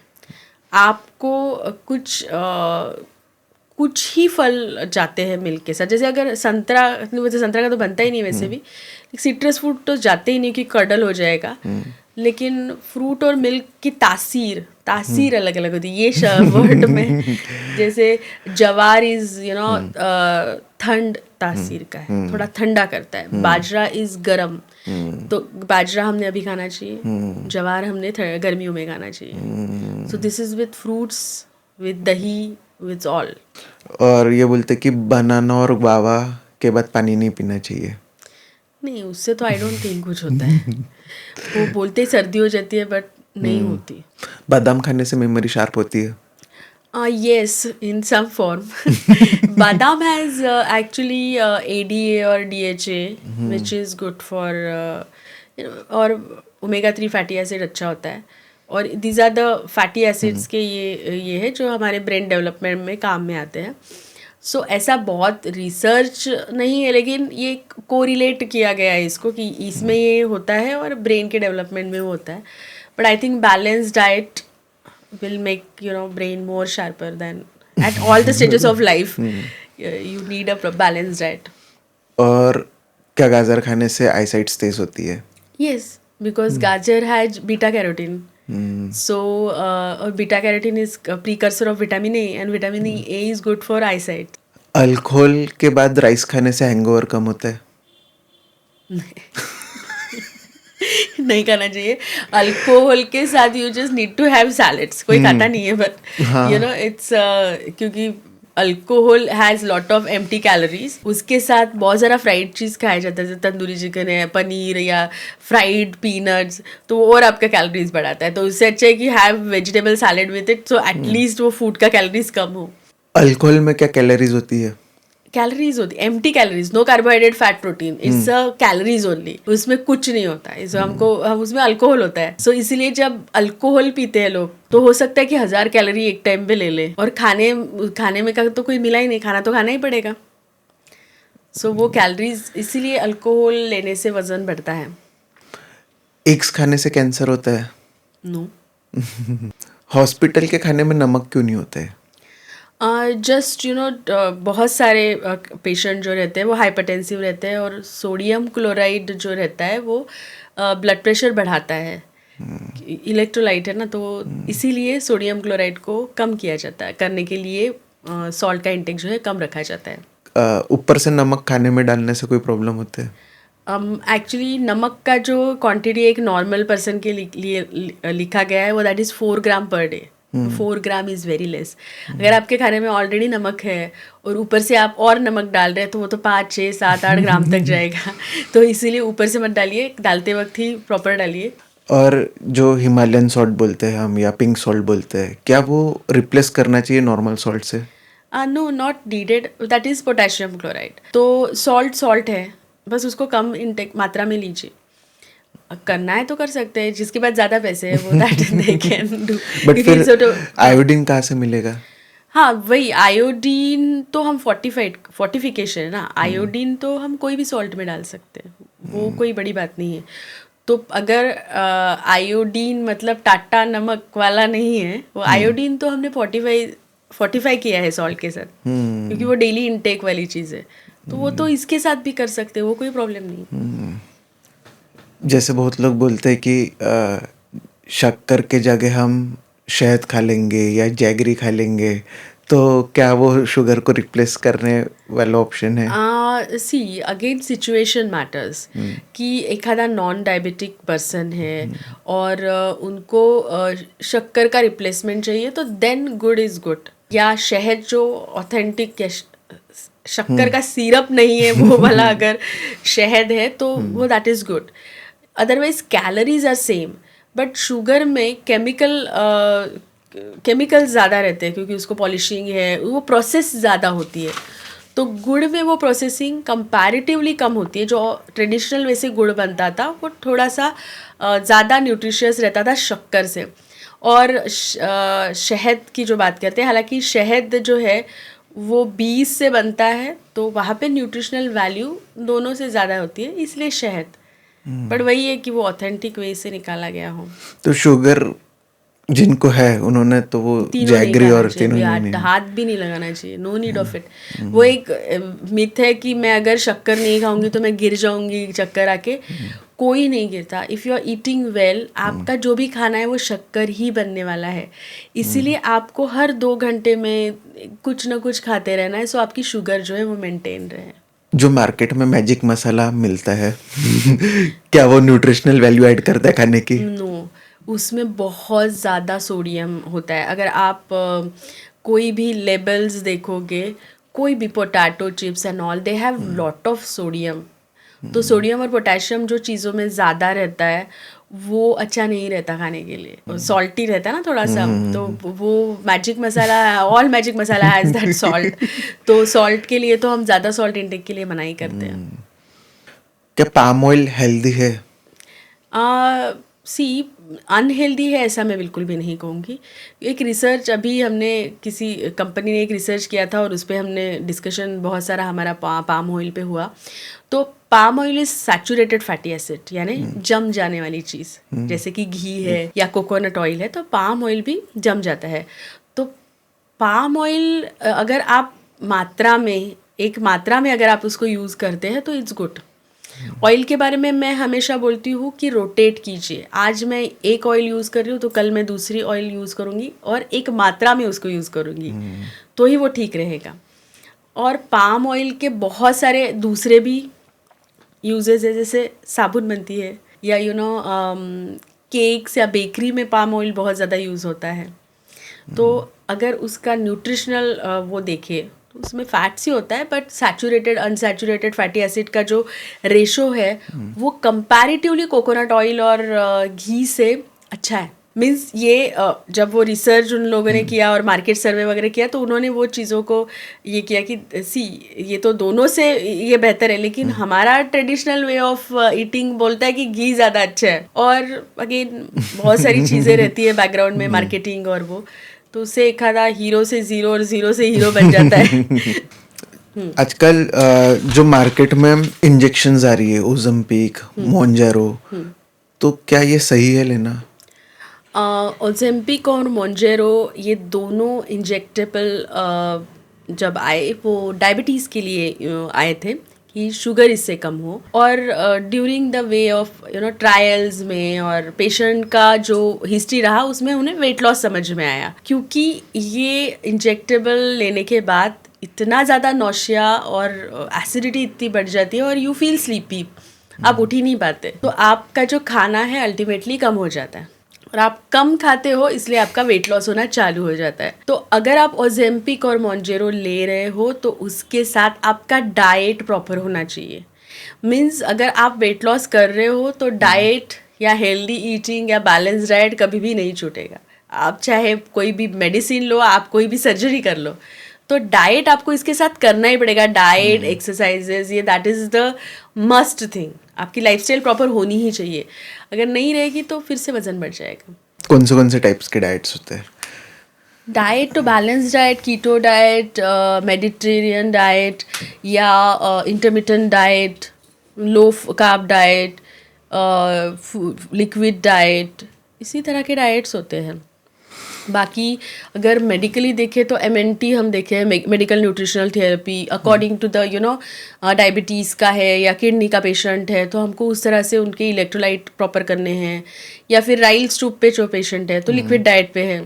आपको कुछ कुछ ही फल जाते हैं मिल्क के साथ। जैसे अगर संतरा, वैसे संतरा का तो बनता ही नहीं वैसे भी, सिट्रस फ्रूट तो जाते ही नहीं कि कर्डल हो जाएगा, लेकिन फ्रूट और मिल्क की तासीर अलग अलग होती है। ये वर्ड में जैसे जवार इज ठंड तासीर का है, थोड़ा ठंडा करता है। बाजरा इज गरम, तो बाजरा हमने अभी खाना चाहिए, जवार हमने गर्मियों में खाना चाहिए। So this is with fruits, with दही, विद ऑल। और ये बोलते कि बनाना और गुआवा के बाद पानी नहीं पीना चाहिए। नहीं, उससे तो आई डोंट थिंक कुछ होता है। वो बोलते ही सर्दी हो जाती है, बट नहीं होती। बादाम खाने से मेमोरी शार्प होती है। Yes, in some form. Badam has actually ADA or DHA, which is good for और omega-3 fatty acid अच्छा होता है। और these are the fatty acids के ये है जो हमारे ब्रेन डेवलपमेंट में काम में आते हैं। सो ऐसा बहुत रिसर्च नहीं है, लेकिन ये कोरिलेट किया गया है इसको कि इसमें ये होता है और ब्रेन के डेवलपमेंट में वो होता है। But I think balance diet will make brain more sharper than at all the stages of life. You need a balanced diet. और क्या गाजर खाने से आईसाइट तेज होती है? Yes, because gajar has beta carotene. So beta carotene is a precursor of vitamin A, and vitamin A is good for eyesight. Alcohol के बाद rice खाने से हैंगओवर कम होता है? नहीं खाना चाहिए। अल्कोहल के साथ you just need to have salads. कोई खाता नहीं है, बट इट्स क्योंकि alcohol has lot of empty calories. उसके साथ बहुत सारा फ्राइड चीज़ खाया जाता है, जैसे तंदूरी चिकन है, पनीर या फ्राइड पीनट्स, तो वो और आपका कैलोरीज बढ़ाता है। तो उससे अच्छा है कि have vegetable salad with it, so at least वो फूड का कैलोरीज कम हो। अल्कोहल में क्या कैलोरीज होती है? कैलोरीज होती है, empty calories, no carbohydrate, fat, protein, it's calories only. उसमें कुछ नहीं होता है। हम उसमें अल्कोहल होता है। सो इसीलिए जब अल्कोहल पीते हैं लोग, तो हो सकता है कि 1000 कैलोरी एक टाइम पे ले ले, और खाने में का तो कोई मिला ही नहीं, खाना तो खाना ही पड़ेगा। सो वो कैलोरीज, इसीलिए अल्कोहल लेने से वजन बढ़ता है। एग्स खाने से कैंसर होता है? नो। हॉस्पिटल के खाने में नमक क्यों नहीं होता है? जस्ट बहुत सारे पेशेंट जो रहते हैं वो हाइपरटेंसिव रहते हैं, और सोडियम क्लोराइड जो रहता है वो ब्लड प्रेशर बढ़ाता है। इलेक्ट्रोलाइट है ना, तो इसीलिए सोडियम क्लोराइड को कम किया जाता है, करने के लिए सॉल्ट का इंटेक जो है कम रखा जाता है। ऊपर से नमक खाने में डालने से कोई प्रॉब्लम होता है? एक्चुअली नमक का जो क्वांटिटी एक नॉर्मल पर्सन के लिए लिखा गया है वो that is 4 gram per day. 4 gram is very less. अगर आपके खाने में ऑलरेडी नमक है और ऊपर से आप और नमक डाल रहे हैं, तो वो तो 5, 6, 7, 8 ग्राम तक जाएगा। तो इसीलिए ऊपर से मत डालिए, डालते वक्त ही प्रॉपर डालिए। और जो हिमालयन सॉल्ट बोलते हैं हम, या पिंक सॉल्ट बोलते हैं, क्या वो रिप्लेस करना चाहिए नॉर्मल सॉल्ट से? No, not needed, that is potassium chloride. तो सॉल्ट है, बस उसको कम इंटेक मात्रा में लीजिए। करना है तो कर सकते हैं, जिसके पास ज़्यादा पैसे है वो that they can do. But फिर आयोडीन कहाँ से मिलेगा? हाँ, वही आयोडीन तो हम फोर्टिफिकेशन है ना, आयोडीन तो हम कोई भी सॉल्ट में डाल सकते हैं, वो कोई बड़ी बात नहीं है। तो अगर आयोडीन मतलब टाटा नमक वाला नहीं है, वो आयोडीन तो हमने फोर्टिफाई किया है सॉल्ट के साथ, क्योंकि वो डेली इनटेक वाली चीज़ है। तो वो तो इसके साथ भी कर सकते हैं, वो कोई प्रॉब्लम नहीं। जैसे बहुत लोग बोलते हैं कि शक्कर के जगह हम शहद खा लेंगे या जैगरी खा लेंगे, तो क्या वो शुगर को रिप्लेस करने वाला ऑप्शन है? सी अगेन सिचुएशन मैटर्स, कि एक आधा नॉन डायबिटिक पर्सन है और उनको शक्कर का रिप्लेसमेंट चाहिए, तो देन गुड इज़ गुड। या शहद जो ऑथेंटिक शक्कर का सिरप नहीं है वो वाला अगर शहद है तो वो that is good. Otherwise calories are same, but sugar में केमिकल्स ज़्यादा रहते हैं, क्योंकि उसको पॉलिशिंग है, वो प्रोसेस ज़्यादा होती है। तो गुड़ में वो प्रोसेसिंग कंपैरेटिवली कम होती है। जो ट्रेडिशनल वैसे गुड़ बनता था वो थोड़ा सा ज़्यादा न्यूट्रिशियस रहता था शक्कर से। और शहद की जो बात करते हैं, हालांकि शहद जो है वो बीज से बनता है, तो वहाँ पे न्यूट्रिशनल वैल्यू दोनों से ज़्यादा होती है, इसलिए शहद। बट वही है कि वो ऑथेंटिक वे से निकाला गया हो। तो शुगर जिनको है उन्होंने तो वो तीनों नहीं जैगरी खाना और चाहिए, तीनों हाथ हाथ भी नहीं लगाना चाहिए, नो नीड ऑफ इट। वो एक मिथ है कि मैं अगर शक्कर नहीं खाऊंगी तो मैं गिर जाऊंगी चक्कर आके। कोई नहीं गिरता। If you are eating well, आपका जो भी खाना है वो शक्कर ही बनने वाला है। इसीलिए आपको हर 2 घंटे में कुछ ना कुछ खाते रहना है, सो आपकी शुगर जो है वो मेंटेन रहे। जो मार्केट में मैजिक मसाला मिलता है क्या वो न्यूट्रिशनल वैल्यू ऐड करता है खाने की? नो, उसमें बहुत ज़्यादा सोडियम होता है। अगर आप कोई भी लेबल्स देखोगे, कोई भी potato chips and all, they have lot of sodium. तो सोडियम और पोटेशियम जो चीज़ों में ज़्यादा रहता है वो अच्छा नहीं रहता खाने के लिए। सॉल्टी रहता है ना थोड़ा सा, तो वो magic masala, all magic masala has that salt. तो सॉल्ट के लिए तो हम ज़्यादा सॉल्ट इंटेक के लिए मना ही करते हैं। क्या पाम ऑयल हेल्दी है? सी अनहेल्दी है ऐसा मैं बिल्कुल भी नहीं कहूँगी। एक रिसर्च अभी हमने किसी कंपनी ने एक रिसर्च किया था और उस पर हमने डिस्कशन बहुत सारा हमारा पाम ऑयल पे हुआ। तो palm oil is saturated fatty acid, यानी जम जाने वाली चीज़। जैसे कि घी है या कोकोनट ऑयल है, तो पाम ऑयल भी जम जाता है। तो पाम ऑयल अगर आप एक मात्रा में अगर आप उसको यूज़ करते हैं तो इट्स गुड। ऑयल के बारे में मैं हमेशा बोलती हूँ कि रोटेट कीजिए। आज मैं एक ऑयल यूज़ कर रही हूँ तो कल मैं दूसरी ऑयल यूज़ करूँगी और एक मात्रा में उसको यूज़ करूँगी, तो ही वो ठीक रहेगा। और पाम ऑयल के बहुत सारे दूसरे भी यूजेस है, जैसे साबुन बनती है या केक्स या बेकरी में पाम ऑयल बहुत ज़्यादा यूज़ होता है। तो अगर उसका न्यूट्रिशनल वो देखे तो उसमें फैट्स ही होता है, but saturated unsaturated fatty acid का जो रेशो है वो कंपैरेटिवली कोकोनट ऑयल और घी से अच्छा है। मीन्स ये जब वो रिसर्च उन लोगों ने किया और मार्केट सर्वे वगैरह किया तो उन्होंने वो चीज़ों को ये किया कि ये तो दोनों से ये बेहतर है, लेकिन हमारा ट्रेडिशनल वे ऑफ ईटिंग बोलता है कि घी ज़्यादा अच्छा है। और अगेन बहुत सारी चीज़ें रहती है बैकग्राउंड में, मार्केटिंग और वो, तो उससे एक आधा हीरो से ज़ीरो और ज़ीरो से हीरो बन जाता है। आजकल जो मार्केट में इंजेक्शंस आ रही है, ओज़ेम्पिक, मोंजारो, तो क्या ये सही है लेना? ओज़ेम्पिक और मोंजेरो ये दोनों इंजेक्टेबल जब आए वो डायबिटीज़ के लिए आए थे कि शुगर इससे कम हो। और during the way of trials में और पेशेंट का जो हिस्ट्री रहा उसमें उन्हें वेट लॉस समझ में आया, क्योंकि ये इंजेक्टेबल लेने के बाद इतना ज़्यादा नौशिया और एसिडिटी इतनी बढ़ जाती है और यू फील स्लीपी, आप उठ ही नहीं पाते। तो आपका जो खाना है अल्टीमेटली कम हो जाता है और आप कम खाते हो इसलिए आपका वेट लॉस होना चालू हो जाता है। तो अगर आप ओज़ेम्पिक और मोंजेरो ले रहे हो तो उसके साथ आपका डाइट प्रॉपर होना चाहिए। मीन्स अगर आप वेट लॉस कर रहे हो तो डाइट या हेल्दी ईटिंग या बैलेंस डाइट कभी भी नहीं छूटेगा। आप चाहे कोई भी मेडिसिन लो, आप कोई भी सर्जरी कर लो, तो डाइट आपको इसके साथ करना ही पड़ेगा। डाइट, एक्सरसाइजेज, ये that is the must thing. आपकी लाइफस्टाइल प्रॉपर होनी ही चाहिए। अगर नहीं रहेगी तो फिर से वजन बढ़ जाएगा। कौन से टाइप्स के डाइट्स होते हैं? डाइट तो balance diet, keto diet, Mediterranean diet या intermittent diet, low carb diet, liquid diet, इसी तरह के डाइट्स होते हैं। बाकी अगर मेडिकली देखें तो MNT हम देखें, medical nutritional therapy, according to the diabetes का है या किडनी का पेशेंट है तो हमको उस तरह से उनके इलेक्ट्रोलाइट प्रॉपर करने हैं। या फिर राइल्स ट्यूब पे जो पेशेंट है तो लिक्विड डाइट पे है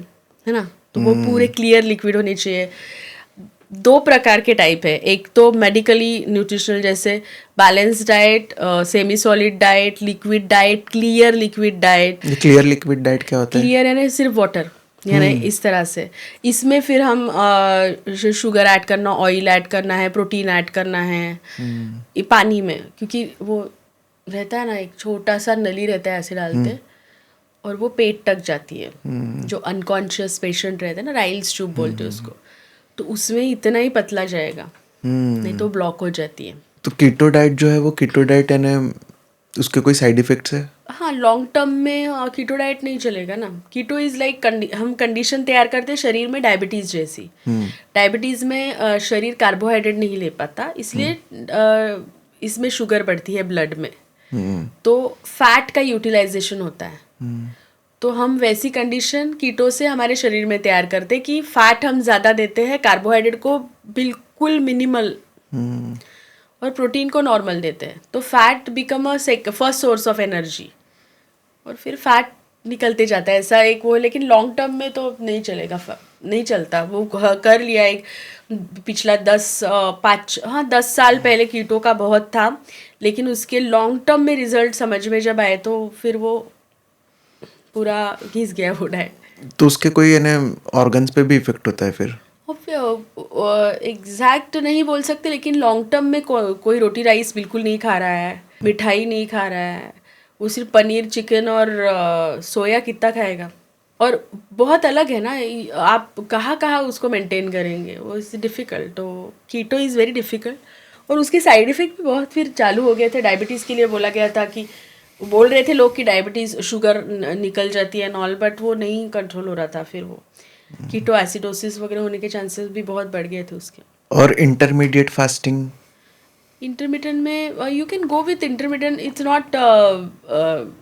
ना, तो वो पूरे क्लियर लिक्विड होने चाहिए। 2 प्रकार के टाइप है, एक तो मेडिकली न्यूट्रिशनल जैसे balance diet, semi solid diet, liquid diet, clear liquid diet. Clear liquid diet क्या होता है? क्लियर यानी सिर्फ वाटर, यानी इस तरह से। इसमें फिर हम शुगर ऐड करना, ऑयल ऐड करना है, प्रोटीन ऐड करना है ये पानी में, क्योंकि वो रहता है ना एक छोटा सा नली रहता है, ऐसे डालते और वो पेट तक जाती है। जो अनकॉन्शियस पेशेंट रहते हैं ना, राइल्स ट्यूब बोलते हैं उसको, तो उसमें इतना ही पतला जाएगा, नहीं तो ब्लॉक हो जाती है। तो कीटो डाइट जो है वो कीटो डाइट है ना, उसके कोई साइड इफेक्ट्स है? हाँ, लॉन्ग टर्म में कीटो डाइट नहीं चलेगा ना। कीटो इज़ लाइक हम कंडीशन तैयार करते हैं शरीर में डायबिटीज़ जैसी। डायबिटीज़ में शरीर कार्बोहाइड्रेट नहीं ले पाता, इसलिए इसमें शुगर बढ़ती है ब्लड में, तो फैट का यूटिलाइजेशन होता है। तो हम वैसी कंडीशन कीटो से हमारे शरीर में तैयार करते हैं कि फैट हम ज़्यादा देते हैं, कार्बोहाइड्रेट को बिल्कुल मिनिमल और प्रोटीन को नॉर्मल देते हैं. तो fat become a first source of energy और फिर फैट निकलते जाता है. ऐसा एक वो, लेकिन लॉन्ग टर्म में तो नहीं चलेगा, नहीं चलता. वो कर लिया एक पिछला 10 साल पहले कीटो का बहुत था, लेकिन उसके लॉन्ग टर्म में रिजल्ट समझ में जब आए तो फिर वो पूरा घिस गया वो डाइट. तो उसके कोई ऑर्गन्स पे भी इफेक्ट होता है फिर? एग्जैक्ट नहीं बोल सकते, लेकिन लॉन्ग टर्म में कोई रोटी राइस बिल्कुल नहीं खा रहा है, मिठाई नहीं खा रहा है, वो सिर्फ पनीर चिकन और सोया कितना खाएगा. और बहुत अलग है ना, आप कहाँ उसको मेंटेन करेंगे, वो इज़ डिफ़िकल्ट. तो कीटो इज़ वेरी डिफ़िकल्ट. और उसके साइड इफ़ेक्ट भी बहुत फिर चालू हो गए थे. डायबिटीज़ के लिए बोला गया था कि बोल रहे थे लोग कि डायबिटीज़ शुगर निकल जाती है नॉल, बट वो नहीं कंट्रोल हो रहा था. फिर वो कीटो एसिडोसिस वगैरह होने के चांसेस भी बहुत बढ़ गए थे उसके. और इंटरमीडिएट फास्टिंग? इंटरमीडिएंट में you can go with intermediate. It's not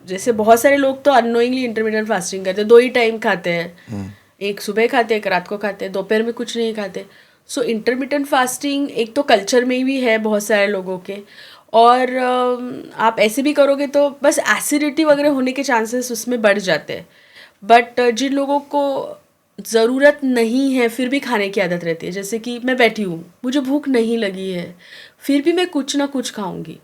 जैसे बहुत सारे लोग तो अननोइंगली इंटरमीडिएंट फास्टिंग करते हैं. 2 ही टाइम खाते हैं, एक सुबह खाते हैं, एक रात को खाते हैं, दोपहर में कुछ नहीं खाते. सो इंटरमीडिएंट फास्टिंग एक तो कल्चर में भी है बहुत सारे लोगों के, और आप ऐसे भी करोगे तो बस एसिडिटी वगैरह होने के चांसेस उसमें बढ़ जाते हैं. बट जिन लोगों को ज़रूरत नहीं है फिर भी खाने की आदत रहती है, जैसे कि मैं बैठी हूँ, मुझे भूख नहीं लगी है, फिर भी मैं कुछ ना कुछ खाऊंगी,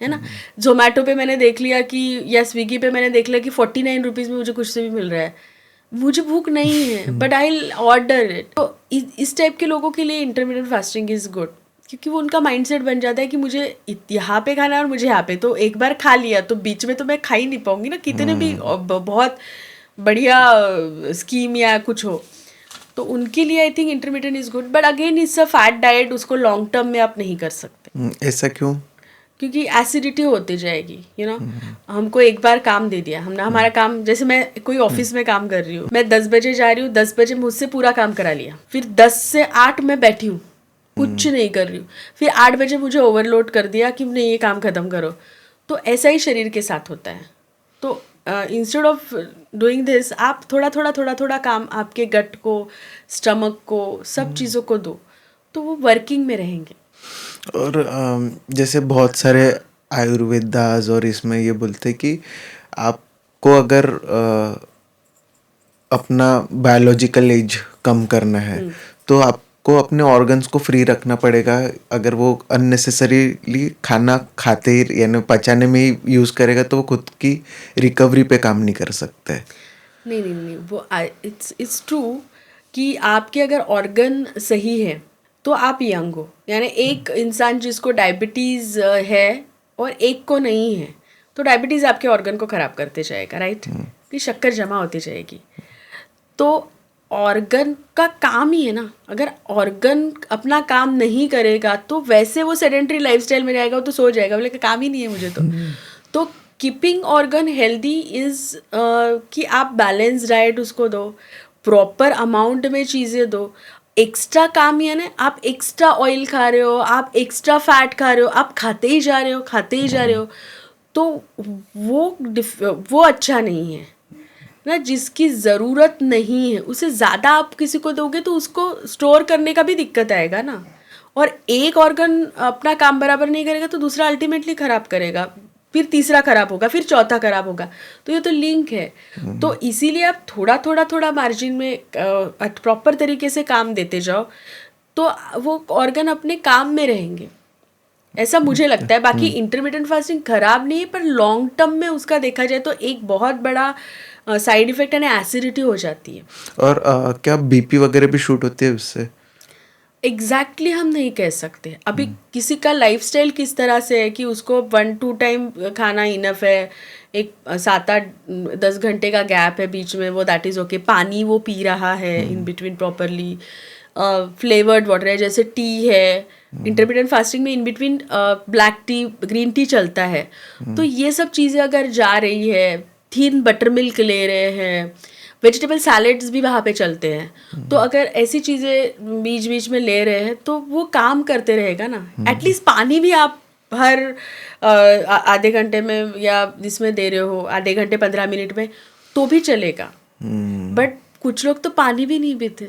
है ना. जोमेटो पे मैंने देख लिया कि, या स्विगी पे मैंने देख लिया कि 49 रुपीज़ में मुझे कुछ से भी मिल रहा है, मुझे भूख नहीं है but I will order it. तो इस टाइप के लोगों के लिए इंटरमीडिएट फास्टिंग इज़ गुड, क्योंकि वो उनका माइंडसेट बन जाता है कि मुझे यहाँ पे खाना है और मुझे यहाँ पे, तो एक बार खा लिया तो बीच में तो मैं खा ही नहीं पाऊंगी ना, कितने भी बहुत बढ़िया स्कीम या कुछ हो. तो उनके लिए I think intermediate is good, but again it's a fat diet, उसको लॉन्ग टर्म में आप नहीं कर सकते. ऐसा क्यों? क्योंकि एसिडिटी होती जाएगी, यू नो. हमको एक बार काम दे दिया, हमने हमारा काम, जैसे मैं कोई ऑफिस में काम कर रही हूँ, मैं 10 बजे जा रही हूँ, 10 बजे मुझसे पूरा काम करा लिया, फिर 10 से 8 मैं बैठी हूँ, कुछ नहीं कर रही हूँ, फिर 8 बजे मुझे ओवरलोड कर दिया कि नहीं ये काम ख़त्म करो. तो ऐसा ही शरीर के साथ होता है. तो इंस्टेड ऑफ डूइंग दिस, आप थोड़ा काम आपके गट को, स्टमक को, सब चीज़ों को दो, तो वो वर्किंग में रहेंगे. और जैसे बहुत सारे आयुर्वेदास और इसमें ये बोलते हैं कि आपको अगर अपना बायोलॉजिकल एज कम करना है तो आपको अपने ऑर्गन्स को फ्री रखना पड़ेगा. अगर वो अननेसेसरीली खाना खाते ही यानी पचाने में ही यूज़ करेगा तो वो खुद की रिकवरी पे काम नहीं कर सकता है. नहीं, वो इट्स ट्रू कि आपके अगर ऑर्गन सही है तो आप यंग हो. यानी एक इंसान जिसको डायबिटीज़ है और एक को नहीं है, तो डायबिटीज़ आपके ऑर्गन को ख़राब करते जाएगा, राइट. कि शक्कर जमा होती जाएगी. तो ऑर्गन का काम ही है ना, अगर ऑर्गन अपना काम नहीं करेगा तो वैसे वो सेडेंटरी लाइफस्टाइल में जाएगा, वो तो सो जाएगा, बोले काम ही नहीं है मुझे तो कीपिंग ऑर्गन हेल्दी इज़ कि आप बैलेंस डाइट उसको दो, प्रॉपर अमाउंट में चीज़ें दो. एक्स्ट्रा काम ही है ना, आप एक्स्ट्रा ऑयल खा रहे हो, आप एक्स्ट्रा फैट खा रहे हो, आप खाते ही जा रहे हो, तो वो अच्छा नहीं है ना. जिसकी ज़रूरत नहीं है उसे ज़्यादा आप किसी को दोगे तो उसको स्टोर करने का भी दिक्कत आएगा ना. और एक ऑर्गन अपना काम बराबर नहीं करेगा तो दूसरा अल्टीमेटली ख़राब करेगा, फिर तीसरा ख़राब होगा, फिर चौथा ख़राब होगा. तो ये तो लिंक है. तो इसीलिए आप थोड़ा मार्जिन में प्रॉपर तरीके से काम देते जाओ तो वो ऑर्गन अपने काम में रहेंगे, ऐसा मुझे लगता है. बाकी इंटरमिटेंट फास्टिंग ख़राब नहीं है, पर लॉन्ग टर्म में उसका देखा जाए तो एक बहुत बड़ा साइड इफ़ेक्ट है ना, एसिडिटी हो जाती है. और क्या बीपी वगैरह भी शूट होती है उससे? एग्जैक्टली हम नहीं कह सकते. अभी किसी का लाइफस्टाइल किस तरह से है कि उसको 1-2 टाइम खाना इनफ है, एक 7-8-10 घंटे का गैप है बीच में, वो दैट इज़ ओके. पानी वो पी रहा है in between properly, flavoured water है, जैसे टी है. इंटरमिटेंट फास्टिंग में in between black T, green tea चलता है. तो ये सब चीज़ें अगर जा रही है, थिन बटर मिल्क ले रहे हैं, वेजिटेबल सैलेड्स भी वहाँ पे चलते हैं, तो अगर ऐसी चीज़ें बीच बीच में ले रहे हैं तो वो काम करते रहेगा ना. एटलीस्ट पानी भी आप हर आधे घंटे में या इसमें दे रहे हो, आधे घंटे 15 मिनट में, तो भी चलेगा, बट कुछ लोग तो पानी भी नहीं पीते,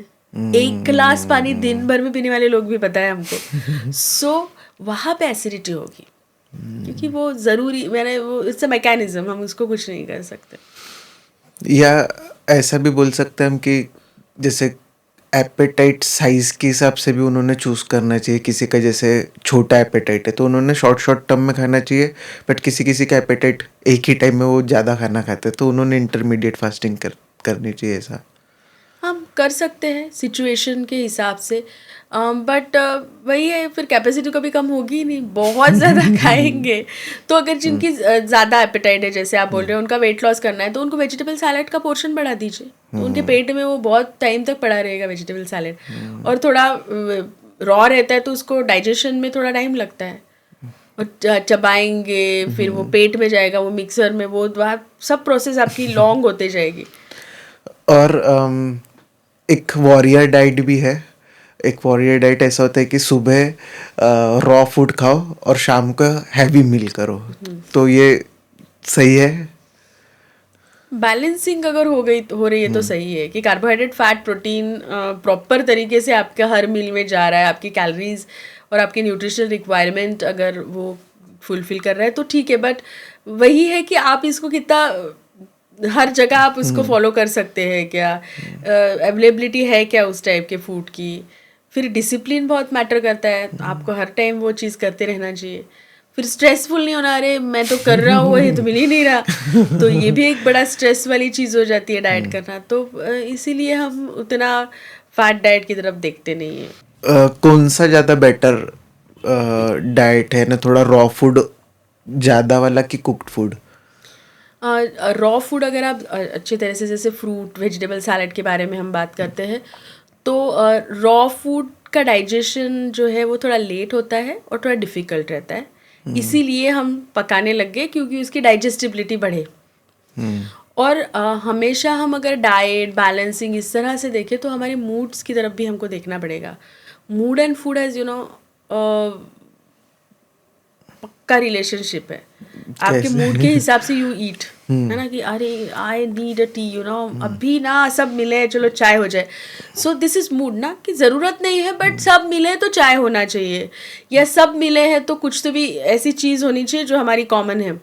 एक गिलास पानी दिन भर में पीने वाले लोग भी पता है हमको। सो वहाँ पे एसिडिटी होगी, क्योंकि वो ज़रूरी, मैंने वो इट्स अ मैकेनिज्म, हम उसको कुछ नहीं कर सकते। या ऐसा भी बोल सकते हैं हम कि जैसे एपेटाइट साइज के हिसाब से भी उन्होंने चूज करना चाहिए। किसी का जैसे छोटा एपेटाइट है तो उन्होंने शॉर्ट टर्म में खाना चाहिए, बट किसी का एपेटाइट एक ही टाइम में वो ज़्यादा खाना खाते हैं तो उन्होंने इंटरमीडिएट फास्टिंग करनी चाहिए। ऐसा हम कर सकते हैं सिचुएशन के हिसाब से, बट वही है, फिर कैपेसिटी कभी कम होगी ही नहीं, बहुत ज़्यादा खाएंगे तो। अगर जिनकी ज़्यादा एपेटाइट है, जैसे आप बोल रहे हैं, उनका वेट लॉस करना है, तो उनको वेजिटेबल सैलेड का पोर्शन बढ़ा दीजिए, तो उनके पेट में वो बहुत टाइम तक पड़ा रहेगा वेजिटेबल सैलेड। और थोड़ा रॉ रहता है तो उसको डाइजेशन में थोड़ा टाइम लगता है, और चबाएंगे फिर वो पेट में जाएगा, वो मिक्सर में, वो सब प्रोसेस आपकी लॉन्ग होते जाएगी। और एक वॉरियर डाइट भी है। एक वॉरियर डाइट ऐसा होता है कि सुबह रॉ फूड खाओ और शाम को हैवी मील करो, तो ये सही है? बैलेंसिंग अगर हो रही है तो सही है कि कार्बोहाइड्रेट, फैट, प्रोटीन प्रॉपर तरीके से आपके हर मील में जा रहा है, आपकी कैलोरीज और आपकी न्यूट्रिशनल रिक्वायरमेंट अगर वो फुलफिल कर रहा है तो ठीक है। बट वही है कि आप इसको कितना, हर जगह आप उसको फॉलो कर सकते हैं क्या, अवेलेबिलिटी है क्या उस टाइप के फूड की। फिर डिसिप्लिन बहुत मैटर करता है, आपको हर टाइम वो चीज़ करते रहना चाहिए। फिर स्ट्रेसफुल नहीं होना, अरे मैं तो कर रहा हूँ वही तो मिल ही नहीं रहा, तो ये भी एक बड़ा स्ट्रेस वाली चीज़ हो जाती है डाइट करना। तो इसीलिए हम उतना फैट डाइट की तरफ देखते नहीं हैं। कौन सा ज़्यादा बेटर डाइट है ना, थोड़ा रॉ फूड ज़्यादा वाला कि कुक्ड फूड? रॉ फूड अगर आप अच्छी तरह से, जैसे फ्रूट, वेजिटेबल सैलेड के बारे में हम बात करते हैं, तो रॉ फूड का डाइजेशन जो है वो थोड़ा लेट होता है और थोड़ा डिफ़िकल्ट रहता है, इसीलिए हम पकाने लग गए क्योंकि उसकी डाइजेस्टिबिलिटी बढ़े। और हमेशा हम अगर डाइट बैलेंसिंग इस तरह से देखें तो हमारे मूड्स की तरफ भी हमको देखना पड़ेगा। मूड एंड फूड हैज़ पक्का रिलेशनशिप है। आपके मूड के हिसाब से यू ईट, है ना, कि अरे आई नीड अ टी, अभी ना सब मिले चलो चाय हो जाए। सो दिस इज मूड ना, कि ज़रूरत नहीं है बट सब मिले तो चाय होना चाहिए, या सब मिले हैं तो कुछ तो भी ऐसी चीज़ होनी चाहिए जो हमारी कॉमन है,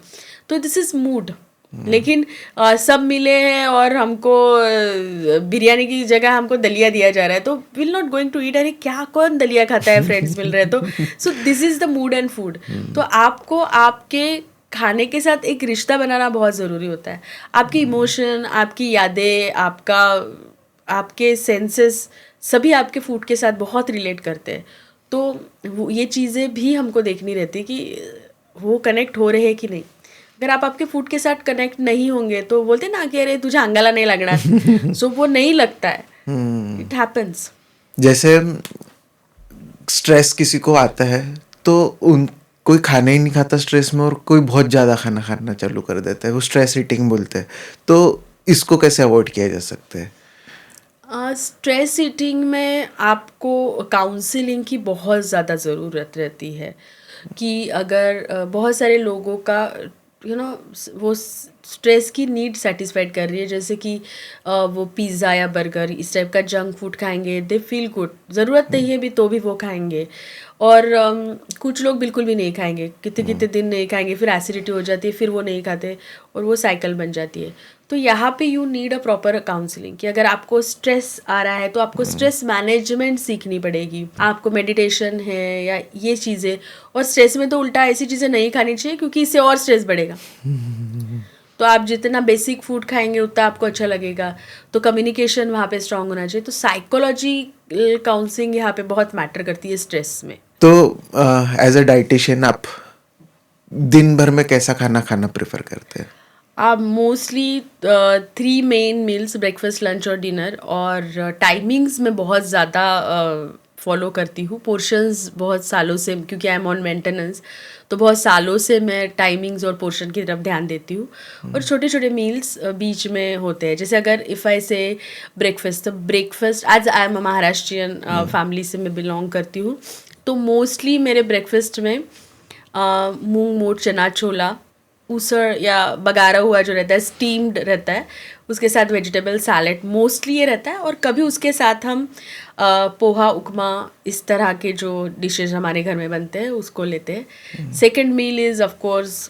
तो दिस इज मूड। लेकिन सब मिले हैं और हमको बिरयानी की जगह हमको दलिया दिया जा रहा है तो will not going to eat, अरे क्या कौन दलिया खाता है, फ्रेंड्स मिल रहे हैं तो। सो this is the mood and food. तो आपको आपके खाने के साथ एक रिश्ता बनाना बहुत ज़रूरी होता है। आपकी इमोशन, आपकी यादें, आपके सेंसेस सभी आपके फूड के साथ बहुत रिलेट करते हैं। तो ये चीज़ें भी हमको देखनी रहती है कि वो कनेक्ट हो रहे हैं कि नहीं। अगर आप आपके फूड के साथ कनेक्ट नहीं होंगे तो बोलते ना कि अरे तुझे अंगाला नहीं लगना, सो वो नहीं लगता है, इट हैपेंस। जैसे स्ट्रेस किसी को आता है तो कोई खाना ही नहीं खाता स्ट्रेस में, और कोई बहुत ज़्यादा खाना चालू कर देता है, वो स्ट्रेस ईटिंग बोलते हैं। तो इसको कैसे अवॉइड किया जा सकता है? स्ट्रेस ईटिंग में आपको काउंसलिंग की बहुत ज़्यादा ज़रूरत रहती है, कि अगर बहुत सारे लोगों का वो स्ट्रेस की नीड सेटिस्फाइड कर रही है, जैसे कि वो पिज़्ज़ा या बर्गर इस टाइप का जंक फूड खाएंगे, दे फील गुड, ज़रूरत नहीं है भी तो भी वो खाएंगे। और कुछ लोग बिल्कुल भी नहीं खाएंगे, कितने कितने दिन नहीं खाएंगे, फिर एसिडिटी हो जाती है, फिर वो नहीं खाते और वो साइकिल बन जाती है। तो यहाँ पे you need a proper counselling, कि अगर आपको स्ट्रेस आ रहा है तो आपको स्ट्रेस मैनेजमेंट सीखनी पड़ेगी, आपको मेडिटेशन है या ये चीज़ें। और स्ट्रेस में तो उल्टा ऐसी चीज़ें नहीं खानी चाहिए क्योंकि इससे और स्ट्रेस बढ़ेगा। तो आप जितना बेसिक फूड खाएंगे उतना आपको अच्छा लगेगा। तो कम्युनिकेशन वहाँ पे स्ट्रांग होना चाहिए। तो साइकोलॉजी काउंसलिंग यहाँ पे बहुत मैटर करती है स्ट्रेस में। तो एज अ डाइटिशियन आप दिन भर में कैसा खाना प्रेफर करते हैं? आप mostly 3 main meals, breakfast, lunch और डिनर, और टाइमिंग्स में बहुत ज़्यादा फॉलो करती हूँ। पोर्शंस बहुत सालों से, क्योंकि आई एम ऑन मेंटेनेंस, तो बहुत सालों से मैं टाइमिंग्स और पोर्शन की तरफ ध्यान देती हूँ। और छोटे छोटे मील्स बीच में होते हैं, जैसे अगर इफ़ आई से ब्रेकफास्ट, तो breakfast as I am a Maharashtrian family से मैं बिलोंग करती हूँ, तो मोस्टली मेरे ब्रेकफास्ट में मूंग मोट चना छोला ऊसर या बघारा हुआ जो रहता है, स्टीम्ड रहता है, उसके साथ वेजिटेबल सैलेड मोस्टली ये रहता है। और कभी उसके साथ हम पोहा, उपमा, इस तरह के जो डिशेज हमारे घर में बनते हैं उसको लेते हैं। Second meal is of course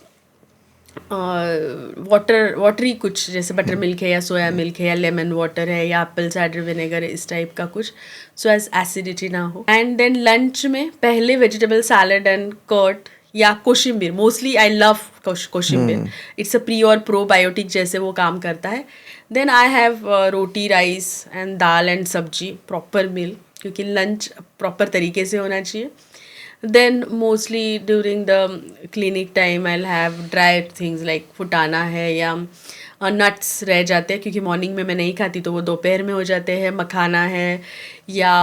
watery कुछ, जैसे बटर मिल्क है या सोया मिल्क है या लेमन वाटर है या एप्पल साइडर विनेगर है, इस टाइप का कुछ, सो एज एसिडिटी ना हो। एंड देन लंच में पहले वेजिटेबल सैलड एंड कर्ड या koshimbir, mostly I love koshimbir, it's a pre और प्रोबायोटिक जैसे वो काम करता है। Then I have roti, rice and dal and sabzi, proper meal, क्योंकि लंच प्रॉपर तरीके से होना चाहिए। Then mostly during the clinic time I'll have dry things like फुटाना है या नट्स रह जाते हैं, क्योंकि मॉर्निंग में मैं नहीं खाती तो वो दोपहर में हो जाते हैं। मखाना है या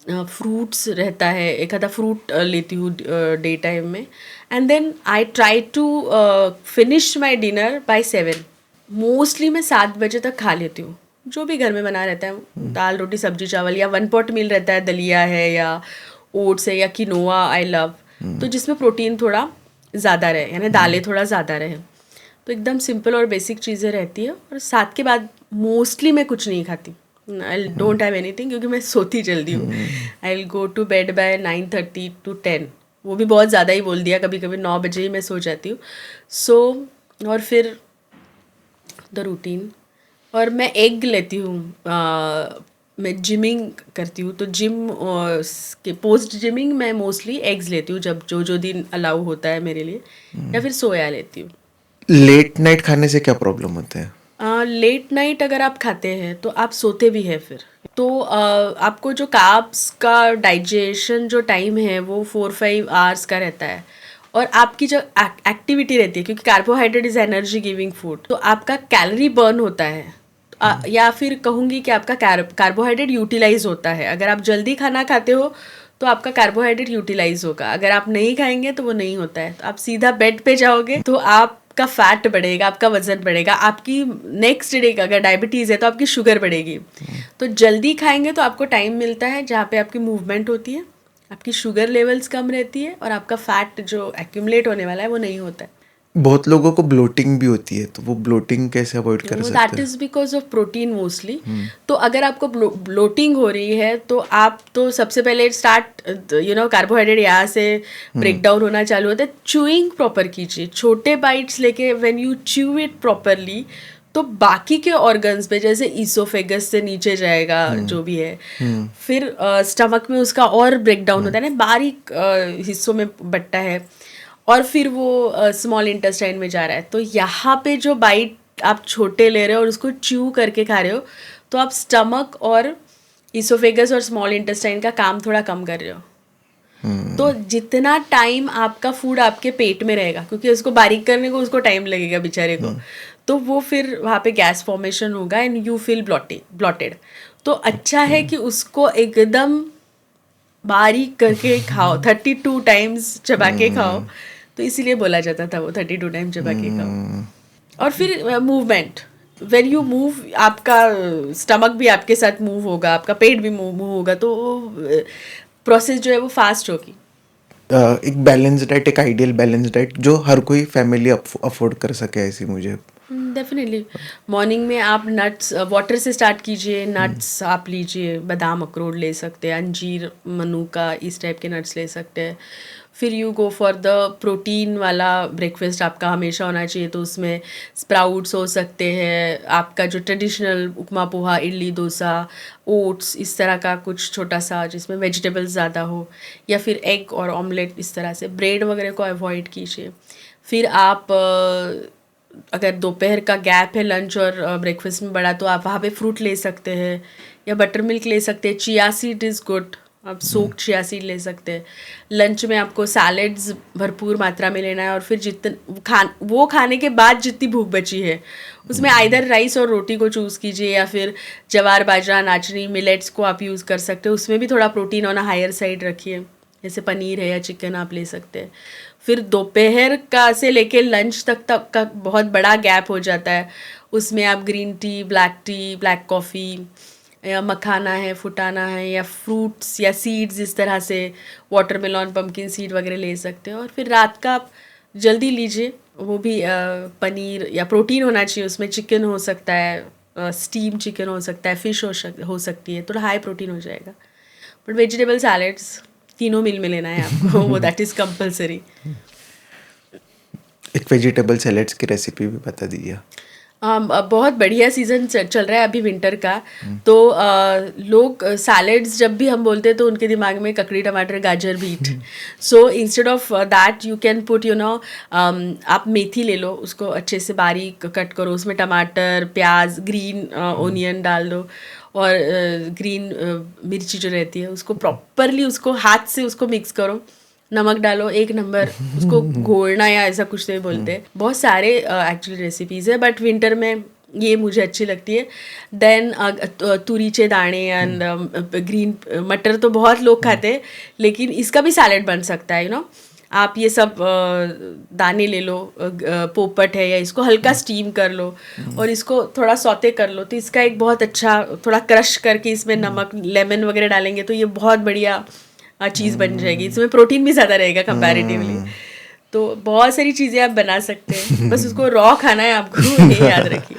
फ्रूट्स रहता है, एक आधा फ्रूट लेती हूँ डे टाइम में। And then I try to finish my dinner by 7। Mostly मैं 7 बजे तक खा लेती हूँ जो भी घर में बना रहता है, दाल रोटी सब्जी चावल, या 1 पॉट मील रहता है, दलिया है या ओट्स है या किनोआ आई लव, तो जिसमें प्रोटीन थोड़ा ज़्यादा रहे, यानी दालें थोड़ा ज़्यादा रहे। तो एकदम सिंपल और बेसिक चीज़ें रहती है। और 7 के बाद मोस्टली मैं कुछ नहीं खाती, आई डोंट हैव एनीथिंग, क्योंकि मैं सोती जल्दी हूँ। I will go to bed by 9:30 to 10, वो भी बहुत ज़्यादा ही बोल दिया, कभी कभी 9 बजे ही मैं सो जाती हूँ। सो और फिर द रूटीन। और मैं एग लेती हूँ, मैं जिमिंग करती हूँ तो जिम के पोस्ट जिमिंग मैं मोस्टली एग्स लेती हूँ, जब जो दिन अलाउ होता है मेरे लिए, या फिर सोया लेती हूँ। लेट नाइट खाने से क्या प्रॉब्लम होता है? लेट नाइट अगर आप खाते हैं तो आप सोते भी हैं फिर, तो आपको जो कार्ब्स का डाइजेशन जो टाइम है वो 4-5 आवर्स का रहता है। और आपकी जो एक्टिविटी रहती है, क्योंकि carbohydrate is energy giving food, तो आपका कैलोरी बर्न होता है। या फिर कहूँगी कि आपका कार्बोहाइड्रेट यूटिलाइज होता है। अगर आप जल्दी खाना खाते हो तो आपका कार्बोहाइड्रेट यूटिलाइज होगा, अगर आप नहीं खाएंगे तो वो नहीं होता है। तो आप सीधा बेड पे जाओगे तो आपका फैट बढ़ेगा, आपका वजन बढ़ेगा, आपकी नेक्स्ट डे का अगर डायबिटीज़ है तो आपकी शुगर बढ़ेगी। तो जल्दी खाएंगे तो आपको टाइम मिलता है जहाँ पे आपकी मूवमेंट होती है, आपकी शुगर लेवल्स कम रहती है और आपका फैट जो एक्यूमुलेट होने वाला है वो नहीं होता है। बहुत लोगों को ब्लोटिंग भी होती है, तो वो ब्लोटिंग कैसे अवॉइड कर सकते दैट हैं? Is because of protein mostly. तो अगर आपको ब्लोटिंग हो रही है तो आप तो सबसे पहले स्टार्ट कार्बोहाइड्रेट यहाँ से ब्रेक डाउन होना चालू होता है। च्यूइंग प्रॉपर कीजिए, छोटे बाइट्स लेके when you chew it properly तो बाकी के ऑर्गन्स पे, जैसे ईसोफेगस से नीचे जाएगा जो भी है, फिर स्टमक में उसका और ब्रेक डाउन होता है ना, बारीक हिस्सों में बटता है, और फिर वो स्मॉल इंटेस्टाइन में जा रहा है। तो यहाँ पे जो बाइट आप छोटे ले रहे हो और उसको च्यू करके खा रहे हो, तो आप स्टमक और ईसोफेगस और स्मॉल इंटेस्टाइन का काम थोड़ा कम कर रहे हो। तो जितना टाइम आपका फूड आपके पेट में रहेगा, क्योंकि उसको बारीक करने को उसको टाइम लगेगा बेचारे को, तो वो फिर वहाँ पे गैस फॉर्मेशन होगा एंड यू फील ब्लॉटेड। तो अच्छा है कि उसको एकदम बारीक करके खाओ, 32 टाइम्स चबा के खाओ। तो इसीलिए बोला जाता था वो 32 टाइम चबा के खाओ। और फिर मूवमेंट, व्हेन यू मूव आपका स्टमक भी आपके साथ मूव होगा, आपका पेट भी मूव होगा, तो प्रोसेस जो है वो फास्ट होगी। एक बैलेंस डाइट, एक आइडियल बैलेंस डाइट जो हर कोई फैमिली अफोर्ड कर सके, ऐसी मुझे। डेफिनेटली मॉर्निंग में आप नट्स, वाटर से स्टार्ट कीजिए, नट्स आप लीजिए, बादाम अखरोट ले सकते हैं, अंजीर, मनुका, इस टाइप के नट्स ले सकते हैं। फिर you go for the protein वाला ब्रेकफास्ट आपका हमेशा होना चाहिए, तो उसमें स्प्राउट्स हो सकते हैं, आपका जो ट्रेडिशनल उपमा, पोहा, इडली, डोसा, ओट्स, इस तरह का कुछ छोटा सा जिसमें वेजिटेबल्स ज़्यादा हो, या फिर एग और ऑमलेट, इस तरह से। ब्रेड वगैरह को अवॉइड कीजिए। फिर आप अगर दोपहर का गैप है लंच और ब्रेकफास्ट में बड़ा, तो आप वहाँ पे फ्रूट ले सकते हैं या बटर मिल्क ले सकते हैं। चिया सीड इज़ गुड, आप सोक्ड चिया सीड ले सकते हैं। लंच में आपको सैलेड्स भरपूर मात्रा में लेना है, और फिर वो खाने के बाद जितनी भूख बची है उसमें आइदर राइस और रोटी को चूज़ कीजिए, या फिर जवार, बाजरा, नाचनी, मिलेट्स को आप यूज़ कर सकते हो, उसमें भी थोड़ा प्रोटीन ऑन हायर साइड रखिए, जैसे पनीर है या चिकन आप ले सकते हैं। फिर दोपहर का से लेके लंच तक का बहुत बड़ा गैप हो जाता है, उसमें आप ग्रीन टी, ब्लैक कॉफ़ी, या मखाना है, फुटाना है, या फ्रूट्स या सीड्स, इस तरह से वाटरमेलन, पम्पकिन सीड वगैरह ले सकते हैं। और फिर रात का आप जल्दी लीजिए, वो भी पनीर या प्रोटीन होना चाहिए उसमें, चिकन हो सकता है, स्टीम चिकन हो सकता है, फिश हो सकती है, थोड़ा हाई प्रोटीन हो जाएगा। बट वेजिटेबल सैलेड्स तीनों मील में लेना है आपको, वो दैट इज़ कंपलसरी। एक वेजिटेबल सैलेड्स की रेसिपी भी बता दीजिए। बहुत बढ़िया सीज़न चल रहा है अभी विंटर का, तो लोग सैलेड्स जब भी हम बोलते हैं तो उनके दिमाग में ककड़ी, टमाटर, गाजर, beet. So instead of that you can put आप मेथी ले लो, उसको अच्छे से बारीक कट करो, उसमें टमाटर, प्याज, ग्रीन ओनियन डाल दो, और ग्रीन मिर्ची जो रहती है उसको प्रॉपरली उसको हाथ से उसको मिक्स करो, नमक डालो, एक नंबर उसको घोलना या ऐसा कुछ नहीं बोलते। बहुत सारे एक्चुअली रेसिपीज़ है, बट विंटर में ये मुझे अच्छी लगती है। देन तुरीचे दाने एंड ग्रीन मटर तो बहुत लोग खाते हैं, लेकिन इसका भी सैलेड बन सकता है। आप ये सब दाने ले लो, पोपट है, या इसको हल्का स्टीम कर लो और इसको थोड़ा सौते कर लो, तो इसका एक बहुत अच्छा, थोड़ा क्रश करके इसमें नमक, लेमन वगैरह डालेंगे तो ये बहुत बढ़िया चीज़ बन जाएगी। इसमें प्रोटीन भी ज़्यादा रहेगा कंपैरेटिवली। तो बहुत सारी चीज़ें आप बना सकते हैं, बस उसको रॉ खाना है आपको, ये याद रखिए।